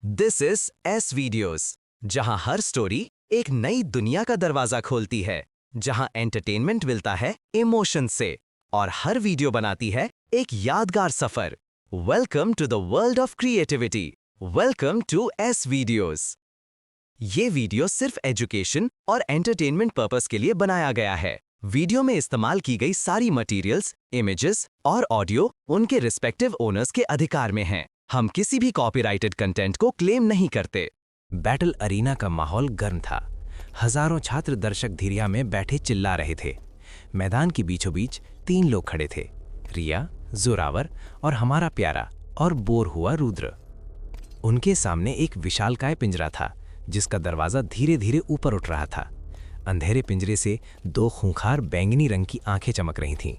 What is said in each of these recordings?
This is S videos, जहां हर story एक नई दुनिया का दरवाजा खोलती है, जहां एंटरटेनमेंट मिलता है इमोशन से और हर वीडियो बनाती है एक यादगार सफर। Welcome to the world of creativity. Welcome to S videos. ये वीडियो सिर्फ एजुकेशन और एंटरटेनमेंट पर्पस के लिए बनाया गया है। वीडियो में इस्तेमाल की गई सारी मटेरियल्स, इमेजेस और ऑडियो उनके रिस्पेक्टिव ओनर्स के अधिकार में हैं। हम किसी भी कॉपीराइटेड कंटेंट को क्लेम नहीं करते। बैटल अरीना का माहौल गर्म था। हजारों छात्र दर्शक धीरिया में बैठे चिल्ला रहे थे। मैदान के बीचों बीच 3 लोग खड़े थे, रिया, जोरावर और हमारा प्यारा और बोर हुआ रुद्र। उनके सामने एक विशालकाय पिंजरा था, जिसका दरवाजा धीरे धीरे ऊपर उठ रहा था। अंधेरे पिंजरे से 2 खूंखार बैंगनी रंग की आंखें चमक रही थीं।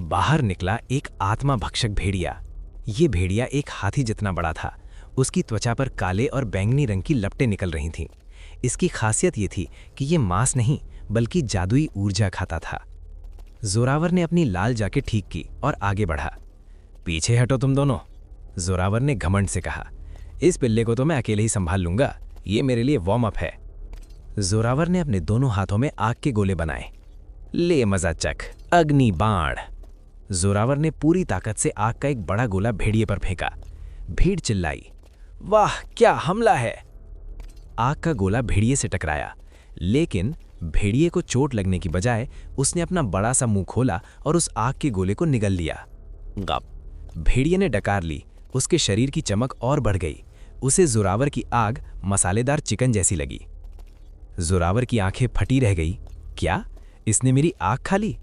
बाहर निकला एक आत्मा भक्षक भेड़िया। ये भेड़िया एक हाथी जितना बड़ा था। उसकी त्वचा पर काले और बैंगनी रंग की लपटें निकल रही थीं। इसकी खासियत ये थी कि ये मांस नहीं बल्कि जादुई ऊर्जा खाता था। जोरावर ने अपनी लाल जाकेट ठीक की और आगे बढ़ा। पीछे हटो तुम दोनों, जोरावर ने घमंड से कहा। इस पिल्ले को तो मैं अकेले ही संभाल लूंगा, ये मेरे लिए वार्म अप है। जोरावर ने अपने दोनों हाथों में आग के गोले बनाए। ले मजा चख, अग्नि बाण। जोरावर ने पूरी ताकत से आग का एक बड़ा गोला भेड़िए पर फेंका। भीड़ चिल्लाई, वाह क्या हमला है। आग का गोला भेड़िए से टकराया, लेकिन भेड़िए को चोट लगने की बजाय उसने अपना बड़ा सा मुंह खोला और उस आग के गोले को निगल लिया। गप। भेड़िए ने डकार ली। उसके शरीर की चमक और बढ़ गई। उसे जोरावर की आग मसालेदार चिकन जैसी लगी। जोरावर की आंखें फटी रह गई। क्या इसने मेरी आग खा ली?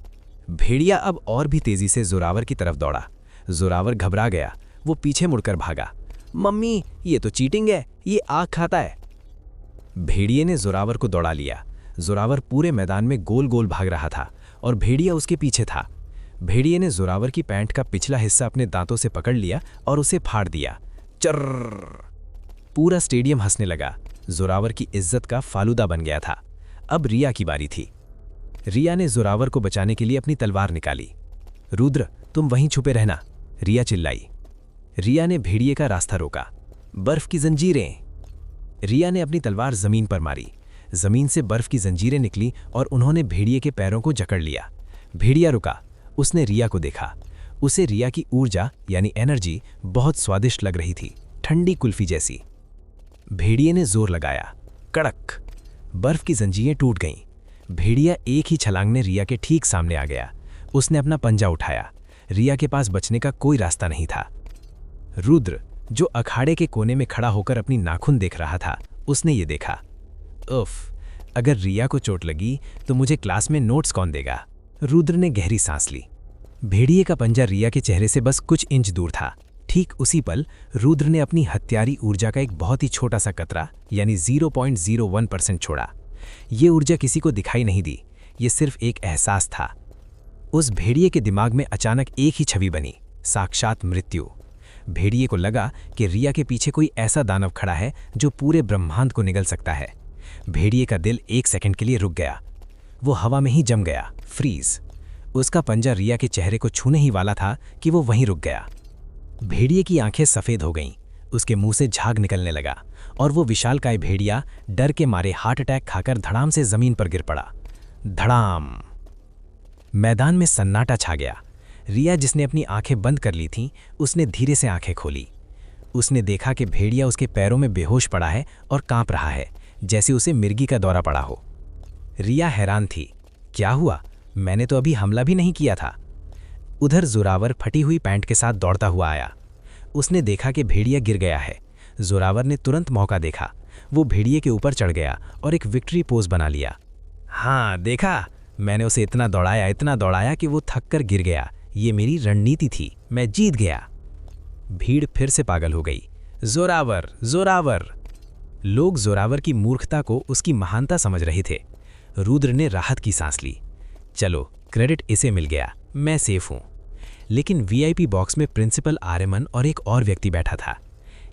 भेड़िया अब और भी तेजी से जोरावर की तरफ दौड़ा। जोरावर घबरा गया। वो पीछे मुड़कर भागा। मम्मी, ये तो चीटिंग है, ये आग खाता है। भेड़िए ने जोरावर को दौड़ा लिया। जोरावर पूरे मैदान में गोल गोल भाग रहा था और भेड़िया उसके पीछे था। भेड़िए ने जोरावर की पैंट का पिछला हिस्सा अपने दांतों से पकड़ लिया और उसे फाड़ दिया। चर्र। पूरा स्टेडियम हंसने लगा। जोरावर की इज्जत का फालूदा बन गया था। अब रिया की बारी थी। रिया ने जोरावर को बचाने के लिए अपनी तलवार निकाली। रुद्र, तुम वहीं छुपे रहना, रिया चिल्लाई। रिया ने भेड़िए का रास्ता रोका। बर्फ की जंजीरें। रिया ने अपनी तलवार जमीन पर मारी। जमीन से बर्फ की जंजीरें निकली और उन्होंने भेड़िए के पैरों को जकड़ लिया। भेड़िया रुका। उसने रिया को देखा। उसे रिया की ऊर्जा यानी एनर्जी बहुत स्वादिष्ट लग रही थी, ठंडी कुल्फी जैसी। भेड़िए ने जोर लगाया। कड़क। बर्फ की जंजीरें टूट गईं। भेड़िया एक ही छलांग में रिया के ठीक सामने आ गया। उसने अपना पंजा उठाया। रिया के पास बचने का कोई रास्ता नहीं था। रुद्र, जो अखाड़े के कोने में खड़ा होकर अपनी नाखून देख रहा था, उसने ये देखा। उफ, अगर रिया को चोट लगी तो मुझे क्लास में नोट्स कौन देगा? रुद्र ने गहरी सांस ली। भेड़िए का पंजा रिया के चेहरे से बस कुछ इंच दूर था। ठीक उसी पल रुद्र ने अपनी हत्यारी ऊर्जा का एक बहुत ही छोटा सा कतरा यानी 0.01% छोड़ा। ये ऊर्जा किसी को दिखाई नहीं दी, ये सिर्फ एक एहसास था। उस भेड़िए के दिमाग में अचानक एक ही छवि बनी, साक्षात मृत्यु। भेड़िए को लगा कि रिया के पीछे कोई ऐसा दानव खड़ा है जो पूरे ब्रह्मांड को निगल सकता है। भेड़िए का दिल 1 सेकंड के लिए रुक गया। वो हवा में ही जम गया, फ्रीज। उसका पंजा रिया के चेहरे को छूने ही वाला था कि वो वहीं रुक गया। भेड़िए की आंखें सफेद हो गईं, उसके मुंह से झाग निकलने लगा और वो विशालकाय भेड़िया डर के मारे हार्ट अटैक खाकर धड़ाम से जमीन पर गिर पड़ा। धड़ाम। मैदान में सन्नाटा छा गया। रिया, जिसने अपनी आंखें बंद कर ली थीं, उसने धीरे से आंखें खोली। उसने देखा कि भेड़िया उसके पैरों में बेहोश पड़ा है और कांप रहा है, जैसे उसे मिर्गी का दौरा पड़ा हो। रिया हैरान थी। क्या हुआ? मैंने तो अभी हमला भी नहीं किया था। उधर जोरावर फटी हुई पैंट के साथ दौड़ता हुआ आया। उसने देखा कि भेड़िया गिर गया है। जोरावर ने तुरंत मौका देखा। वो भेड़िए के ऊपर चढ़ गया और एक विक्ट्री पोज बना लिया। हाँ देखा, मैंने उसे इतना दौड़ाया कि वो थक कर गिर गया। ये मेरी रणनीति थी, मैं जीत गया। भीड़ फिर से पागल हो गई। जोरावर, जोरावर। लोग जोरावर की मूर्खता को उसकी महानता समझ रहे थे। रुद्र ने राहत की सांस ली। चलो, क्रेडिट इसे मिल गया, मैं सेफ हूं। लेकिन वीआईपी बॉक्स में प्रिंसिपल आर्यमन और एक और व्यक्ति बैठा था।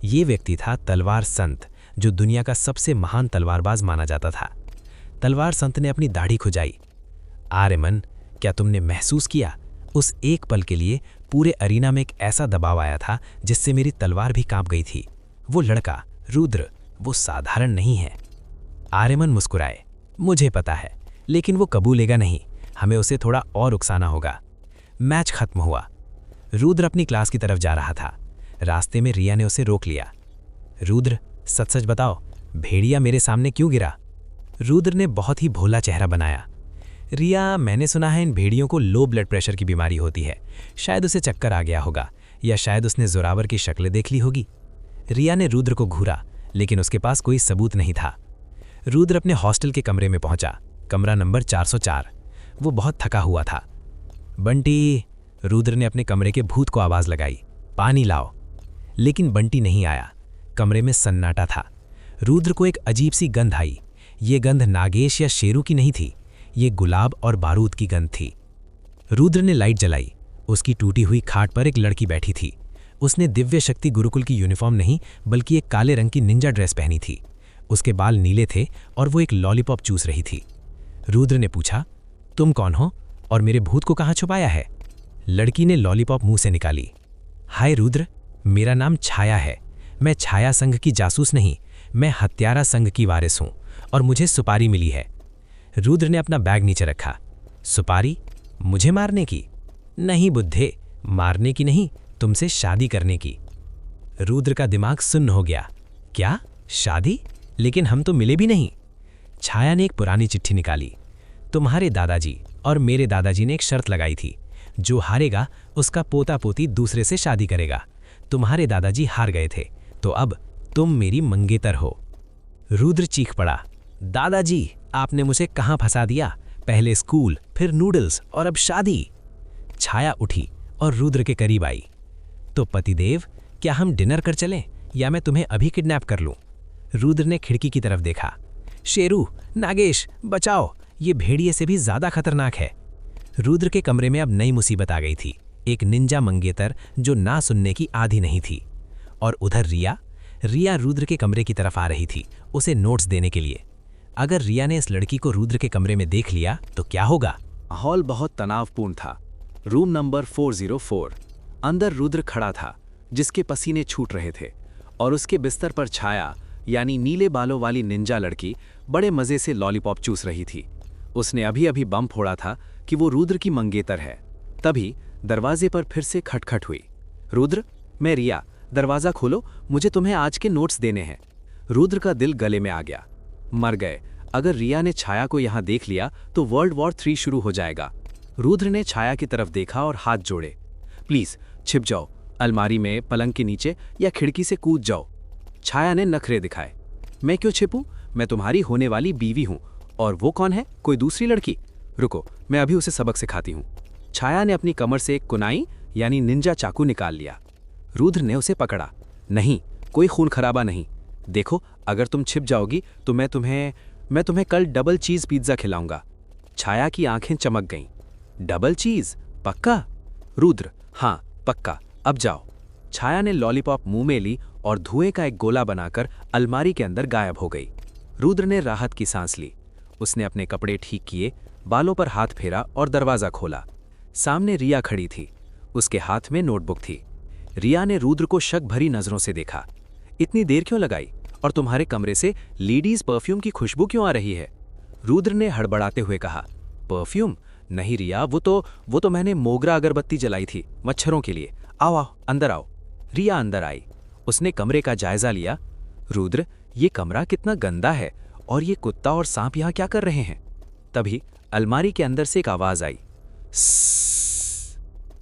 ये व्यक्ति था तलवार संत, जो दुनिया का सबसे महान तलवारबाज माना जाता था। तलवार संत ने अपनी दाढ़ी खुजाई। आर्यमन, क्या तुमने महसूस किया? उस एक पल के लिए पूरे अरीना में एक ऐसा दबाव आया था जिससे मेरी तलवार भी कांप गई थी। वो लड़का रुद्र वो साधारण नहीं है। आर्यमन मुस्कुराए। मुझे पता है, लेकिन वो कबूलेगा नहीं। हमें उसे थोड़ा और उकसाना होगा। मैच खत्म हुआ। रुद्र अपनी क्लास की तरफ जा रहा था। रास्ते में रिया ने उसे रोक लिया। रुद्र, सच सच बताओ, भेड़िया मेरे सामने क्यों गिरा? रुद्र ने बहुत ही भोला चेहरा बनाया। रिया, मैंने सुना है इन भेड़ियों को लो ब्लड प्रेशर की बीमारी होती है। शायद उसे चक्कर आ गया होगा, या शायद उसने जोरावर की शक्लें देख ली होगी। रिया ने रुद्र को घूरा, लेकिन उसके पास कोई सबूत नहीं था। रुद्र अपने हॉस्टल के कमरे में पहुंचा, कमरा नंबर 404। वो बहुत थका हुआ था। बंटी, रुद्र ने अपने कमरे के भूत को आवाज लगाई, पानी लाओ। लेकिन बंटी नहीं आया। कमरे में सन्नाटा था। रुद्र को एक अजीब सी गंध आई। ये गंध नागेश या शेरू की नहीं थी, ये गुलाब और बारूद की गंध थी। रुद्र ने लाइट जलाई। उसकी टूटी हुई खाट पर एक लड़की बैठी थी। उसने दिव्य शक्ति गुरुकुल की यूनिफॉर्म नहीं, बल्कि एक काले रंग की निंजा ड्रेस पहनी थी। उसके बाल नीले थे और वो एक लॉलीपॉप चूस रही थी। रुद्र ने पूछा, तुम कौन हो और मेरे भूत को कहाँ छुपाया है? लड़की ने लॉलीपॉप मुंह से निकाली। हाय रुद्र, मेरा नाम छाया है। मैं छाया संघ की जासूस नहीं, मैं हत्यारा संघ की वारिस हूं और मुझे सुपारी मिली है। रुद्र ने अपना बैग नीचे रखा। सुपारी? मुझे मारने की? नहीं बुद्धे, मारने की नहीं, तुमसे शादी करने की। रुद्र का दिमाग सुन्न हो गया। क्या? शादी? लेकिन हम तो मिले भी नहीं। छाया ने एक पुरानी चिट्ठी निकाली। तुम्हारे दादाजी और मेरे दादाजी ने एक शर्त लगाई थी, जो हारेगा उसका पोता पोती दूसरे से शादी करेगा। तुम्हारे दादाजी हार गए थे, तो अब तुम मेरी मंगेतर हो। रुद्र चीख पड़ा, दादाजी, आपने मुझे कहाँ फंसा दिया? पहले स्कूल, फिर नूडल्स और अब शादी। छाया उठी और रुद्र के करीब आई। तो पतिदेव, क्या हम डिनर कर चलें या मैं तुम्हें अभी किडनैप कर लूं? रुद्र ने खिड़की की तरफ देखा। शेरू, नागेश, बचाओ, ये भेड़िए से भी ज्यादा खतरनाक है। रुद्र के कमरे में अब नई मुसीबत आ गई थी। एक निंजा मंगेतर जो ना सुनने की आदी नहीं थी। और उधर रिया रुद्र के कमरे की तरफ आ रही थी, उसे नोट्स देने के लिए। अगर रिया ने इस लड़की को रुद्र के कमरे में देख लिया तो क्या होगा? माहौल बहुत तनावपूर्ण था। Room number 404। अंदर रुद्र खड़ा था, जिसके पसीने छूट रहे थे, और उसके बिस्तर पर छाया यानी नीले बालों वाली निंजा लड़की बड़े मजे से लॉलीपॉप चूस रही थी। उसने अभी अभी बम फोड़ा था कि वो रुद्र की मंगेतर है। तभी दरवाजे पर फिर से खटखट हुई। रुद्र, मैं रिया, दरवाजा खोलो, मुझे तुम्हें आज के नोट्स देने हैं। रुद्र का दिल गले में आ गया। मर गए, अगर रिया ने छाया को यहां देख लिया तो वर्ल्ड वॉर 3 शुरू हो जाएगा। रुद्र ने छाया की तरफ देखा और हाथ जोड़े। प्लीज छिप जाओ, अलमारी में, पलंग के नीचे या खिड़की से कूद जाओ। छाया ने नखरे दिखाए। मैं क्यों छिपूं? मैं तुम्हारी होने वाली बीवी हूं। और वो कौन है? कोई दूसरी लड़की? रुको, मैं अभी उसे सबक सिखाती हूं। छाया ने अपनी कमर से एक कुनाई यानी निंजा चाकू निकाल लिया। रुद्र ने उसे पकड़ा। नहीं, कोई खून खराबा नहीं। देखो, अगर तुम छिप जाओगी तो मैं तुम्हें कल डबल चीज पिज्जा खिलाऊंगा। छाया की आंखें चमक गईं। डबल चीज? पक्का? रुद्र, हाँ पक्का, अब जाओ। छाया ने लॉलीपॉप मुंह में ली और धुएं का एक गोला बनाकर अलमारी के अंदर गायब हो गई। रुद्र ने राहत की सांस ली। उसने अपने कपड़े ठीक किए, बालों पर हाथ फेरा और दरवाजा खोला। सामने रिया खड़ी थी। उसके हाथ में नोटबुक थी। रिया ने रुद्र को शक भरी नजरों से देखा। इतनी देर क्यों लगाई? और तुम्हारे कमरे से लेडीज परफ्यूम की खुशबू क्यों आ रही है? रुद्र ने हड़बड़ाते हुए कहा। परफ्यूम? नहीं रिया, वो तो मैंने मोगरा अगरबत्ती जलाई थी मच्छरों के लिए। आओ आओ, अंदर आओ। रिया अंदर आई। उसने कमरे का जायजा लिया। रुद्र, ये कमरा कितना गंदा है, और ये कुत्ता और सांप यहाँ क्या कर रहे हैं? तभी अलमारी के अंदर से एक आवाज आई।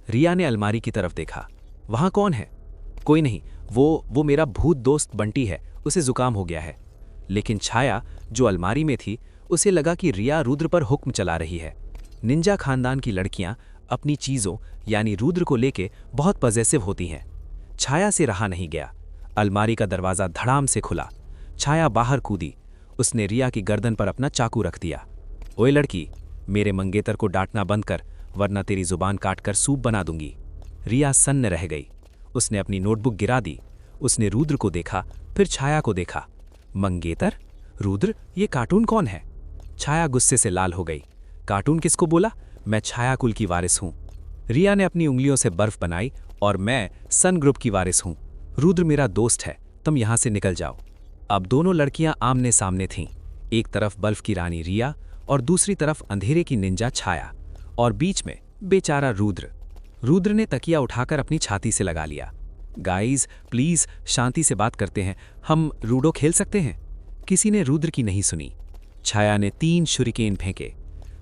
रिया ने अलमारी की तरफ देखा। वहां कौन है? कोई नहीं, वो मेरा भूत दोस्त बंटी है, उसे जुकाम हो गया है। लेकिन छाया, जो अलमारी में थी, उसे लगा कि रिया रुद्र पर हुक्म चला रही है। निंजा खानदान की लड़कियां अपनी चीजों यानी रुद्र को लेके बहुत पॉजेसिव होती हैं। छाया से रहा नहीं गया। अलमारी का दरवाजा धड़ाम से खुला। छाया बाहर कूदी। उसने रिया की गर्दन पर अपना चाकू रख दिया। ओए लड़की, मेरे मंगेतर को डांटना बंद कर, वरना तेरी जुबान काटकर सूप बना दूंगी। रिया सन्न रह गई। उसने अपनी नोटबुक गिरा दी। उसने रुद्र को देखा, फिर छाया को देखा। मंगेतर? रुद्र, ये कार्टून कौन है? छाया गुस्से से लाल हो गई। कार्टून किसको बोला? मैं छाया कुल की वारिस हूं। रिया ने अपनी उंगलियों से बर्फ बनाई। और मैं सन ग्रुप की वारिस हूं। रुद्र मेरा दोस्त है, तुम यहां से निकल जाओ। अब दोनों लड़कियां आमने सामने थीं। एक तरफ बर्फ की रानी रिया और दूसरी तरफ अंधेरे की निंजा छाया, और बीच में बेचारा रुद्र। रुद्र ने तकिया उठाकर अपनी छाती से लगा लिया। गाइज प्लीज शांति से बात करते हैं, हम लूडो खेल सकते हैं। किसी ने रुद्र की नहीं सुनी। छाया ने 3 शुरिकेन फेंके।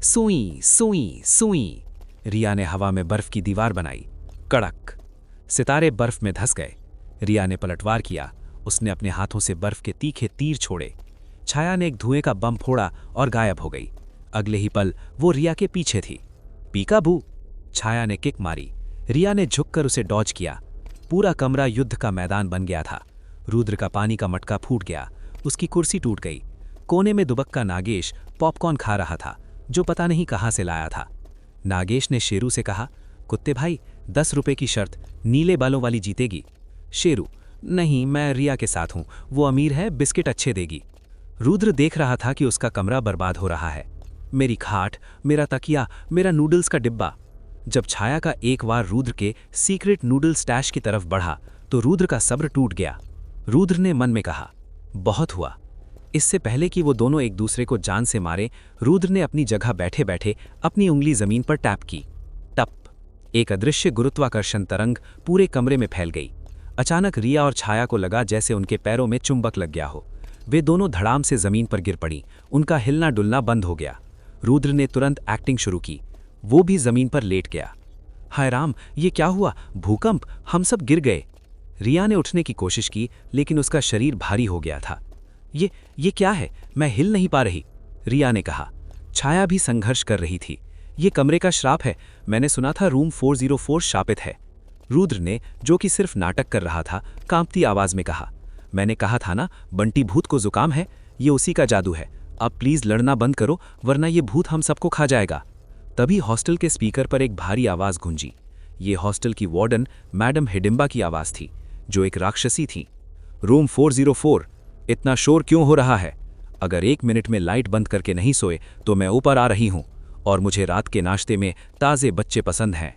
सुई सुई सुई। रिया ने हवा में बर्फ की दीवार बनाई। कड़क। सितारे बर्फ में धंस गए। रिया ने पलटवार किया। उसने अपने हाथों से बर्फ के तीखे तीर छोड़े। छाया ने एक धुएं का बम फोड़ा और गायब हो गई। अगले ही पल वो रिया के पीछे थी। पीकाबू। छाया ने किक मारी। रिया ने झुककर उसे डॉज किया। पूरा कमरा युद्ध का मैदान बन गया था। रुद्र का पानी का मटका फूट गया। उसकी कुर्सी टूट गई। कोने में दुबक्का नागेश पॉपकॉर्न खा रहा था, जो पता नहीं कहां से लाया था। नागेश ने शेरू से कहा, कुत्ते भाई 10 रुपए की शर्त, नीले बालों वाली जीतेगी। शेरू, नहीं मैं रिया के साथ हूं, वो अमीर है, बिस्किट अच्छे देगी। रुद्र देख रहा था कि उसका कमरा बर्बाद हो रहा है। मेरी खाट, मेरा तकिया, मेरा नूडल्स का डिब्बा। जब छाया का एक बार रुद्र के सीक्रेट नूडल स्टैश की तरफ बढ़ा तो रुद्र का सब्र टूट गया। रुद्र ने मन में कहा, बहुत हुआ। इससे पहले कि वो दोनों एक दूसरे को जान से मारे, रुद्र ने अपनी जगह बैठे बैठे अपनी उंगली जमीन पर टैप की। टप। एक अदृश्य गुरुत्वाकर्षण तरंग पूरे कमरे में फैल गई। अचानक रिया और छाया को लगा जैसे उनके पैरों में चुंबक लग गया हो। वे दोनों धड़ाम से जमीन पर गिर पड़ी। उनका हिलना डुलना बंद हो गया। रुद्र ने तुरंत एक्टिंग शुरू की। वो भी जमीन पर लेट गया। हाय राम, ये क्या हुआ? भूकंप, हम सब गिर गए। रिया ने उठने की कोशिश की, लेकिन उसका शरीर भारी हो गया था। ये क्या है? मैं हिल नहीं पा रही, रिया ने कहा। छाया भी संघर्ष कर रही थी। ये कमरे का श्राप है, मैंने सुना था रूम 404 शापित है। रुद्र ने, जो कि सिर्फ नाटक कर रहा था, कांपती आवाज में कहा, मैंने कहा था ना, बंटी भूत को जुकाम है, ये उसी का जादू है। अब प्लीज लड़ना बंद करो, वरना ये भूत हम सबको खा जाएगा। तभी हॉस्टल के स्पीकर पर एक भारी आवाज गूंजी। ये हॉस्टल की वार्डन मैडम हिडिंबा की आवाज थी, जो एक राक्षसी थी। रूम 404, इतना शोर क्यों हो रहा है? अगर 1 मिनट में लाइट बंद करके नहीं सोए तो मैं ऊपर आ रही हूं, और मुझे रात के नाश्ते में ताजे बच्चे पसंद हैं।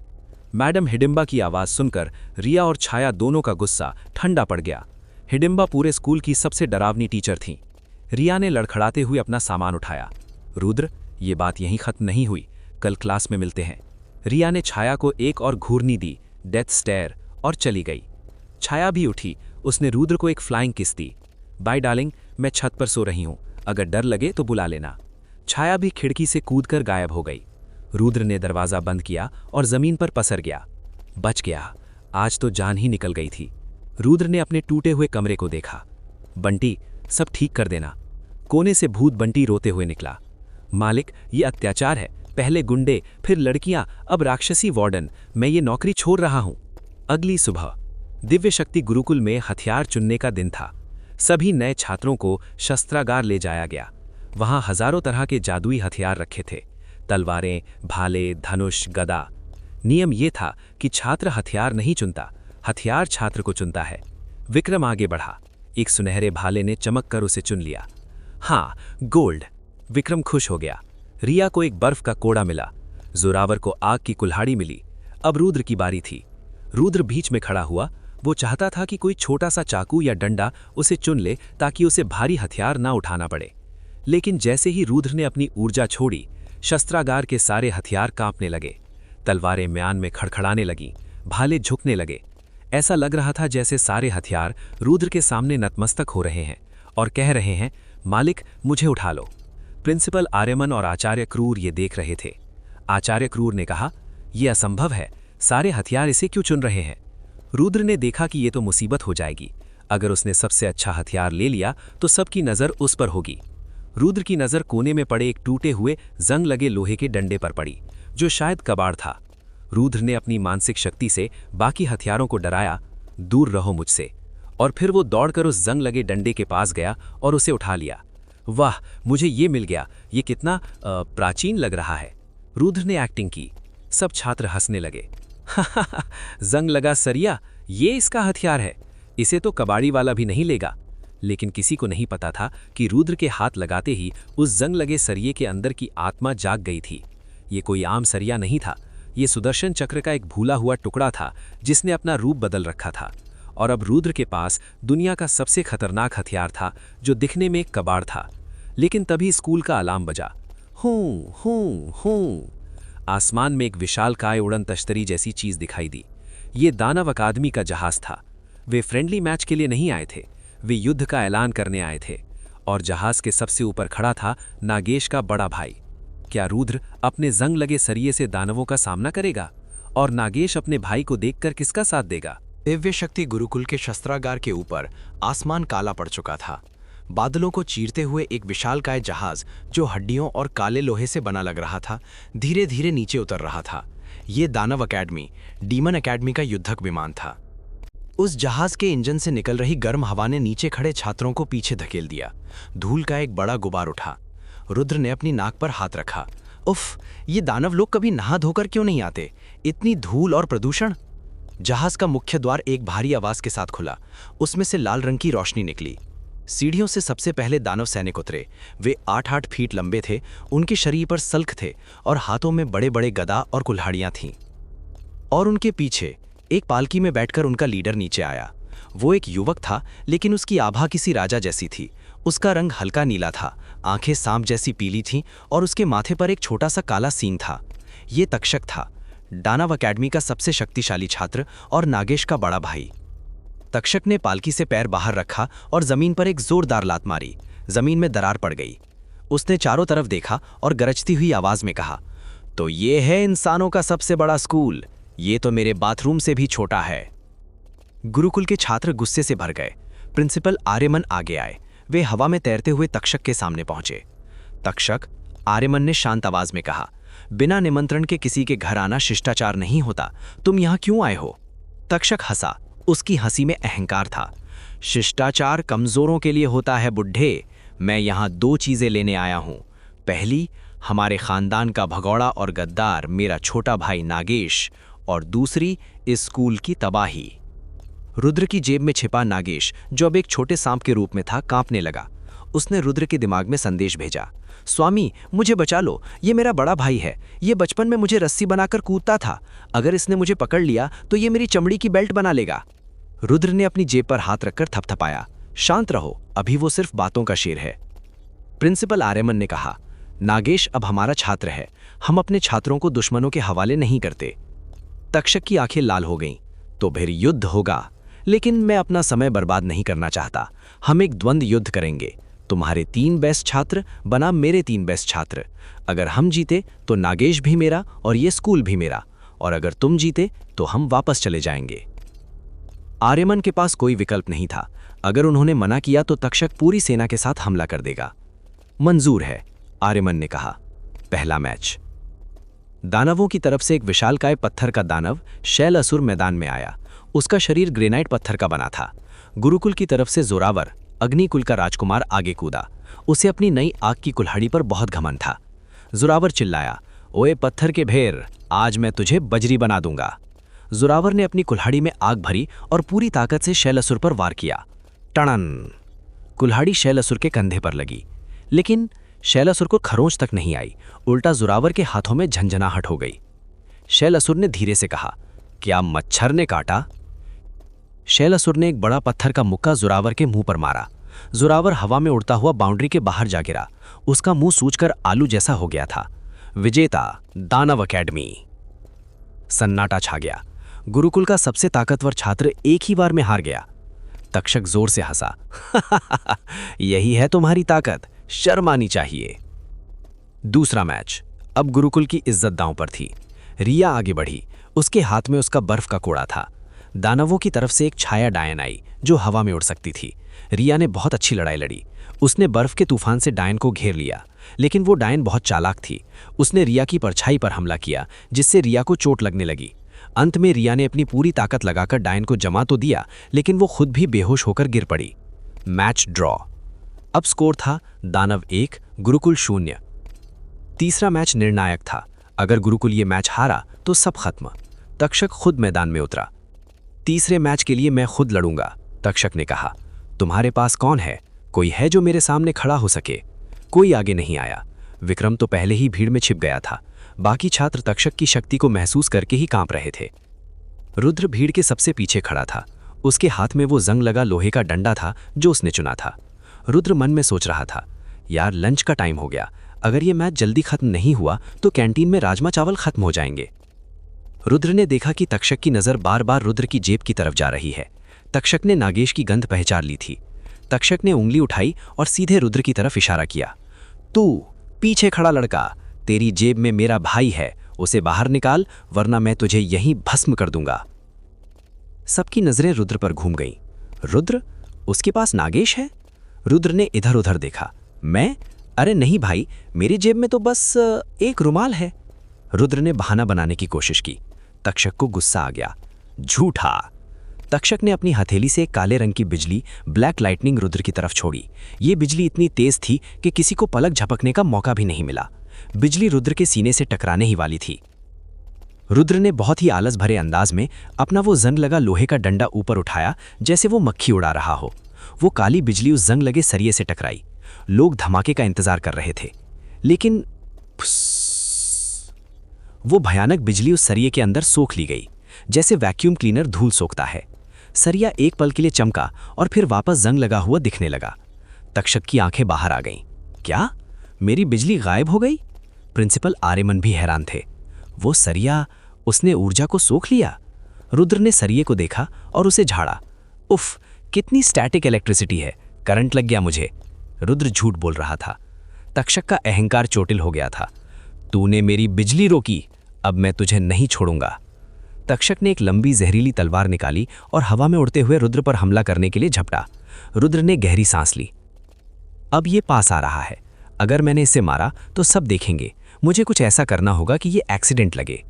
मैडम हिडिंबा की आवाज सुनकर रिया और छाया दोनों का गुस्सा ठंडा पड़ गया। हिडिंबा पूरे स्कूल की सबसे डरावनी टीचर थीं। रिया ने लड़खड़ाते हुए अपना सामान उठाया। रुद्र, ये बात यहीं खत्म नहीं हुई, कल क्लास में मिलते हैं। रिया ने छाया को एक और घूरनी दी, डेथ स्टेयर, और चली गई। छाया भी उठी। उसने रुद्र को एक फ्लाइंग किस दी। बाय डार्लिंग, मैं छत पर सो रही हूं, अगर डर लगे तो बुला लेना। छाया भी खिड़की से कूदकर गायब हो गई। रुद्र ने दरवाजा बंद किया और जमीन पर पसर गया। बच गया, आज तो जान ही निकल गई थी। रुद्र ने अपने टूटे हुए कमरे को देखा। बंटी, सब ठीक कर देना। कोने से भूत बंटी रोते हुए निकला। मालिक, ये अत्याचार है, पहले गुंडे, फिर लड़कियां, अब राक्षसी वार्डन, मैं ये नौकरी छोड़ रहा हूं। अगली सुबह दिव्य शक्ति गुरुकुल में हथियार चुनने का दिन था। सभी नए छात्रों को शस्त्रागार ले जाया गया। वहां हजारों तरह के जादुई हथियार रखे थे, तलवारें, भाले, धनुष, गदा। नियम यह था कि छात्र हथियार नहीं चुनता, हथियार छात्र को चुनता है। विक्रम आगे बढ़ा। एक सुनहरे भाले ने चमक कर उसे चुन लिया। हाँ, गोल्ड। विक्रम खुश हो गया। रिया को एक बर्फ का कोड़ा मिला। जोरावर को आग की कुल्हाड़ी मिली। अब रुद्र की बारी थी। रुद्र बीच में खड़ा हुआ। वो चाहता था कि कोई छोटा सा चाकू या डंडा उसे चुन ले, ताकि उसे भारी हथियार ना उठाना पड़े। लेकिन जैसे ही रुद्र ने अपनी ऊर्जा छोड़ी, शस्त्रागार के सारे हथियार कांपने लगे। तलवारें म्यान में खड़खड़ाने लगीं, भाले झुकने लगे। ऐसा लग रहा था जैसे सारे हथियार रुद्र के सामने नतमस्तक हो रहे हैं और कह रहे हैं, मालिक मुझे उठा लो। प्रिंसिपल आर्यमन और आचार्य क्रूर ये देख रहे थे। आचार्य क्रूर ने कहा, यह असंभव है, सारे हथियार इसे क्यों चुन रहे हैं? रुद्र ने देखा कि ये तो मुसीबत हो जाएगी। अगर उसने सबसे अच्छा हथियार ले लिया तो सबकी नज़र उस पर होगी। रुद्र की नज़र कोने में पड़े एक टूटे हुए जंग लगे लोहे के डंडे पर पड़ी, जो शायद कबाड़ था। रुद्र ने अपनी मानसिक शक्ति से बाकी हथियारों को डराया, दूर रहो मुझसे। और फिर वो दौड़कर उस जंग लगे डंडे के पास गया और उसे उठा लिया। वाह, मुझे ये मिल गया, ये कितना प्राचीन लग रहा है। रुद्र ने एक्टिंग की। सब छात्र हंसने लगे। जंग लगा सरिया, ये इसका हथियार है, इसे तो कबाड़ी वाला भी नहीं लेगा। लेकिन किसी को नहीं पता था कि रुद्र के हाथ लगाते ही उस जंग लगे सरिये के अंदर की आत्मा जाग गई थी। ये कोई आम सरिया नहीं था, ये सुदर्शन चक्र का एक भूला हुआ टुकड़ा था जिसने अपना रूप बदल रखा था। और अब रुद्र के पास दुनिया का सबसे खतरनाक हथियार था जो दिखने में एक कबाड़ था। लेकिन तभी स्कूल का अलार्म बजा। हूं हूं हूं। आसमान में एक विशालकाय उड़न तश्तरी जैसी चीज दिखाई दी। ये दानव अकादमी का जहाज था। वे फ्रेंडली मैच के लिए नहीं आए थे, वे युद्ध का ऐलान करने आए थे। और जहाज के सबसे ऊपर खड़ा था नागेश का बड़ा भाई। क्या रुद्र अपने जंग लगे सरिये से दानवों का सामना करेगा? और नागेश अपने भाई को देखकर किसका साथ देगा? दिव्य शक्ति गुरुकुल के शस्त्रागार के ऊपर आसमान काला पड़ चुका था। बादलों को चीरते हुए एक विशालकाय जहाज जो हड्डियों और काले लोहे से बना लग रहा था, धीरे धीरे नीचे उतर रहा था। ये दानव अकेडमी, डीमन अकेडमी का युद्धक विमान था। उस जहाज के इंजन से निकल रही गर्म हवा ने नीचे खड़े छात्रों को पीछे धकेल दिया। धूल का एक बड़ा गुबार उठा। रुद्र ने अपनी नाक पर हाथ रखा। उफ, ये दानव लोग कभी नहा धोकर क्यों नहीं आते? इतनी धूल और प्रदूषण। जहाज का मुख्य द्वार एक भारी आवाज के साथ खुला। उसमें से लाल रंग की रोशनी निकली। सीढ़ियों से सबसे पहले दानव सैनिक उतरे। वे 8-8 फीट लंबे थे। उनके शरीर पर सल्ख थे और हाथों में बड़े बड़े गदा और कुल्हाड़ियां थीं। और उनके पीछे एक पालकी में बैठकर उनका लीडर नीचे आया। वो एक युवक था, लेकिन उसकी आभा किसी राजा जैसी थी। उसका रंग हल्का नीला था, आंखें सांप जैसी पीली थीं और उसके माथे पर एक छोटा सा काला सींग था। ये तक्षक था, दानव अकेडमी का सबसे शक्तिशाली छात्र और नागेश का बड़ा भाई। तक्षक ने पालकी से पैर बाहर रखा और जमीन पर एक जोरदार लात मारी। जमीन में दरार पड़ गई। उसने चारों तरफ देखा और गरजती हुई आवाज में कहा, तो ये है इंसानों का सबसे बड़ा स्कूल। ये तो मेरे बाथरूम से भी छोटा है। गुरुकुल के छात्र गुस्से से भर गए। प्रिंसिपल आर्यमन आगे आए। वे हवा में तैरते हुए तक्षक के सामने पहुंचे। तक्षक, आर्यमन ने शांत आवाज में कहा, बिना निमंत्रण के किसी के घर आना शिष्टाचार नहीं होता। तुम यहां क्यों आए हो? तक्षक हंसा। उसकी हंसी में अहंकार था। शिष्टाचार कमजोरों के लिए होता है बुड्ढे। मैं यहां 2 चीजें लेने आया हूं। पहली, हमारे खानदान का भगौड़ा और गद्दार मेरा छोटा भाई नागेश, और दूसरी, इस स्कूल की तबाही। रुद्र की जेब में छिपा नागेश, जो अब एक छोटे सांप के रूप में था, कांपने लगा। उसने रुद्र के दिमाग में संदेश भेजा, स्वामी मुझे बचा लो, ये मेरा बड़ा भाई है। ये बचपन में मुझे रस्सी बनाकर कूदता था। अगर इसने मुझे पकड़ लिया तो ये मेरी चमड़ी की बेल्ट बना लेगा। रुद्र ने अपनी जेब पर हाथ रखकर थपथपाया। शांत रहो, अभी वो सिर्फ बातों का शेर है। प्रिंसिपल आर्यमन ने कहा, नागेश अब हमारा छात्र है। हम अपने छात्रों को दुश्मनों के हवाले नहीं करते। तक्षक की आंखें लाल हो गईं। तो फिर युद्ध होगा, लेकिन मैं अपना समय बर्बाद नहीं करना चाहता। हम एक द्वंद्व युद्ध करेंगे। तुम्हारे 3 बेस्ट छात्र बनाम मेरे 3 बेस्ट छात्र। अगर हम जीते तो नागेश भी मेरा और ये स्कूल भी मेरा, और अगर तुम जीते तो हम वापस चले जाएंगे। आर्यमन के पास कोई विकल्प नहीं था। अगर उन्होंने मना किया तो तक्षक पूरी सेना के साथ हमला कर देगा। मंजूर है, आर्यमन ने कहा। पहला मैच। दानवों की तरफ से एक विशालकाय पत्थर का दानव शैल असुर मैदान में आया। उसका शरीर ग्रेनाइट पत्थर का बना था। गुरुकुल की तरफ से जोरावर अग्निकुल का राजकुमार आगे कूदा। उसे अपनी नई आग की कुल्हाड़ी पर बहुत घमंड था। जोरावर चिल्लाया, ओए पत्थर के भेर, आज मैं तुझे बजरी बना दूंगा। जोरावर ने अपनी कुल्हाड़ी में आग भरी और पूरी ताकत से शैलअसुर पर वार किया। टणन! कुल्हाड़ी शैलअसुर के कंधे पर लगी, लेकिन शैलअसुर को खरोंच तक नहीं आई। उल्टा जोरावर के हाथों में झंझनाहट हो गई। शैलअसुर ने धीरे से कहा, क्या मच्छर ने काटा? शैलअसुर ने एक बड़ा पत्थर का मुक्का जोरावर के मुंह पर मारा। जोरावर हवा में उड़ता हुआ बाउंड्री के बाहर जा गिरा। उसका मुंह सूजकर आलू जैसा हो गया था। विजेता दानव अकेडमी। सन्नाटा छा गया। गुरुकुल का सबसे ताकतवर छात्र एक ही बार में हार गया। तक्षक जोर से हंसा। यही है तुम्हारी ताकत, शर्म आनी चाहिए। दूसरा मैच। अब गुरुकुल की इज्जत दांव पर थी। रिया आगे बढ़ी। उसके हाथ में उसका बर्फ का कोड़ा था। दानवों की तरफ से एक छाया डायन आई जो हवा में उड़ सकती थी। रिया ने बहुत अच्छी लड़ाई लड़ी। उसने बर्फ के तूफान से डायन को घेर लिया, लेकिन वो डायन बहुत चालाक थी। उसने रिया की परछाई पर हमला किया, जिससे रिया को चोट लगने लगी। अंत में रिया ने अपनी पूरी ताकत लगाकर डायन को जमा तो दिया, लेकिन वो खुद भी बेहोश होकर गिर पड़ी। Match draw. अब स्कोर था दानव 1 गुरुकुल 0। तीसरा मैच निर्णायक था। अगर गुरुकुल ये मैच हारा तो सब खत्म। तक्षक खुद मैदान में उतरा। तीसरे मैच के लिए मैं खुद लड़ूंगा, तक्षक ने कहा। तुम्हारे पास कौन है? कोई है जो मेरे सामने खड़ा हो सके? कोई आगे नहीं आया। विक्रम तो पहले ही भीड़ में छिप गया था। बाकी छात्र तक्षक की शक्ति को महसूस करके ही कांप रहे थे। रुद्र भीड़ के सबसे पीछे खड़ा था। उसके हाथ में वो जंग लगा लोहे का डंडा था जो उसने चुना था। रुद्र मन में सोच रहा था, यार लंच का टाइम हो गया, अगर ये मैच जल्दी खत्म नहीं हुआ तो कैंटीन में राजमा चावल खत्म हो जाएंगे। रुद्र ने देखा कि तक्षक की नज़र बार बार रुद्र की जेब की तरफ जा रही है। तक्षक ने नागेश की गंध पहचान ली थी। तक्षक ने उंगली उठाई और सीधे रुद्र की तरफ इशारा किया। तू पीछे खड़ा लड़का, तेरी जेब में मेरा भाई है, उसे बाहर निकाल वरना मैं तुझे यहीं भस्म कर दूंगा। सबकी नजरें रुद्र पर घूम गईं। रुद्र, उसके पास नागेश है? रुद्र ने इधर उधर देखा। मैं? अरे नहीं भाई, मेरी जेब में तो बस एक रुमाल है। रुद्र ने बहाना बनाने की कोशिश की। तक्षक को गुस्सा आ गया। झूठा। तक्षक ने अपनी हथेली से काले रंग की बिजली ब्लैक लाइटनिंग रुद्र की तरफ छोड़ी। ये बिजली इतनी तेज थी कि किसी को पलक झपकने का मौका भी नहीं मिला। बिजली रुद्र के सीने से टकराने ही वाली थी। रुद्र ने बहुत ही आलस भरे अंदाज में अपना वो जंग लगा लोहे का डंडा ऊपर उठाया, जैसे वो मक्खी उड़ा रहा हो। वो काली बिजली उस जंग लगे सरिये से टकराई। लोग धमाके का इंतजार कर रहे थे, लेकिन वो भयानक बिजली उस सरिये के अंदर सोख ली गई, जैसे वैक्यूम क्लीनर धूल सोखता है। सरिया एक पल के लिए चमका और फिर वापस जंग लगा हुआ दिखने लगा। तक्षक की आंखें बाहर आ गईं। क्या? मेरी बिजली गायब हो गई? प्रिंसिपल आर्यमन भी हैरान थे। वो सरिया, उसने ऊर्जा को सोख लिया। रुद्र ने सरिये को देखा और उसे झाड़ा। उफ, कितनी स्टैटिक इलेक्ट्रिसिटी है, करंट लग गया मुझे। रुद्र झूठ बोल रहा था। तक्षक का अहंकार चोटिल हो गया था। तूने मेरी बिजली रोकी, अब मैं तुझे नहीं छोड़ूंगा। तक्षक ने एक लंबी जहरीली तलवार निकाली और हवा में उड़ते हुए रुद्र पर हमला करने के लिए झपटा। रुद्र ने गहरी सांस ली। अब ये पास आ रहा है, अगर मैंने इसे मारा तो सब देखेंगे। मुझे कुछ ऐसा करना होगा कि ये एक्सीडेंट लगे।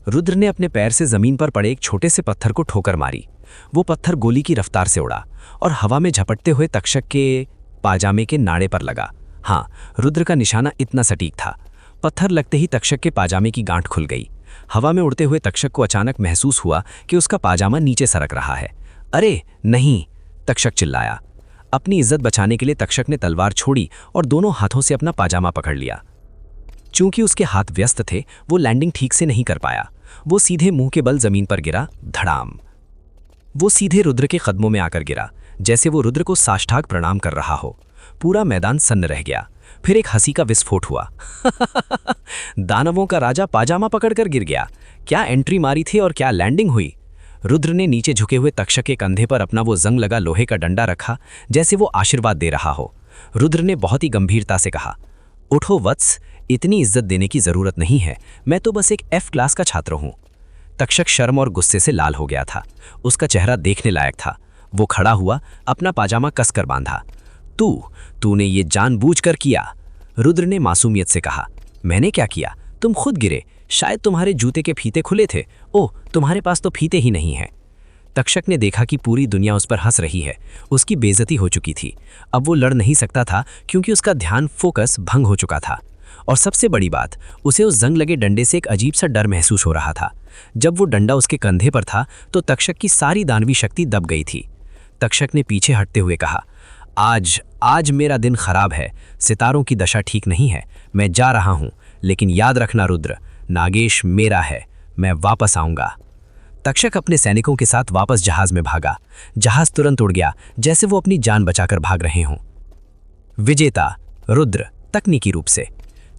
रुद्र ने अपने पैर से जमीन पर पड़े एक छोटे से पत्थर को ठोकर मारी। वो पत्थर गोली की रफ्तार से उड़ा और हवा में झपटते हुए तक्षक के पाजामे के नाड़े पर लगा। हाँ, रुद्र का निशाना इतना सटीक था। पत्थर लगते ही तक्षक के पाजामे की गांठ खुल गई। हवा में उड़ते हुए तक्षक को अचानक महसूस हुआ कि उसका पाजामा नीचे सरक रहा है। अरे नहीं, तक्षक चिल्लाया। अपनी इज्जत बचाने के लिए तक्षक ने तलवार छोड़ी और दोनों हाथों से अपना पाजामा पकड़ लिया। चूंकि उसके हाथ व्यस्त थे, वो लैंडिंग ठीक से नहीं कर पाया। वो सीधे मुंह के बल जमीन पर गिरा। धड़ाम। वो सीधे रुद्र के कदमों में आकर गिरा, जैसे वो रुद्र को साष्टांग प्रणाम कर रहा हो। पूरा मैदान सन्न रह गया। फिर एक हंसी का विस्फोट हुआ। दानवों का राजा पाजामा पकड़कर गिर गया। क्या एंट्री मारी थी और क्या लैंडिंग हुई। रुद्र ने नीचे झुके हुए तक्षक के कंधे पर अपना वो जंग लगा लोहे का डंडा रखा, जैसे वो आशीर्वाद दे रहा हो। रुद्र ने बहुत ही गंभीरता से कहा, उठो वत्स, इतनी इज्जत देने की जरूरत नहीं है, मैं तो बस एक F क्लास का छात्र हूं। तक्षक शर्म और गुस्से से लाल हो गया था। उसका चेहरा देखने लायक था। वो खड़ा हुआ, अपना पाजामा कसकर बांधा। तूने ये जानबूझकर किया। रुद्र ने मासूमियत से कहा। मैंने क्या किया? तुम खुद गिरे, शायद तुम्हारे जूते के फीते खुले थे। ओह, तुम्हारे पास तो फीते ही नहीं हैं। तक्षक ने देखा कि पूरी दुनिया उस पर हंस रही है। उसकी बेइज्जती हो चुकी थी। अब वो लड़ नहीं सकता था क्योंकि उसका ध्यान फोकस भंग हो चुका था। और सबसे बड़ी बात, उसे उस जंग लगे डंडे से एक अजीब सा डर महसूस हो रहा था। जब वो डंडा उसके कंधे पर था तो तक्षक की सारी दानवी शक्ति दब गई थी। तक्षक ने पीछे हटते हुए कहा, आज मेरा दिन खराब है। सितारों की दशा ठीक नहीं है। मैं जा रहा हूं, लेकिन याद रखना रुद्र, नागेश मेरा है। मैं वापस आऊंगा। तक्षक अपने सैनिकों के साथ वापस जहाज में भागा। जहाज तुरंत उड़ गया, जैसे वो अपनी जान बचाकर भाग रहे हों। विजेता रुद्र, तकनीकी रूप से।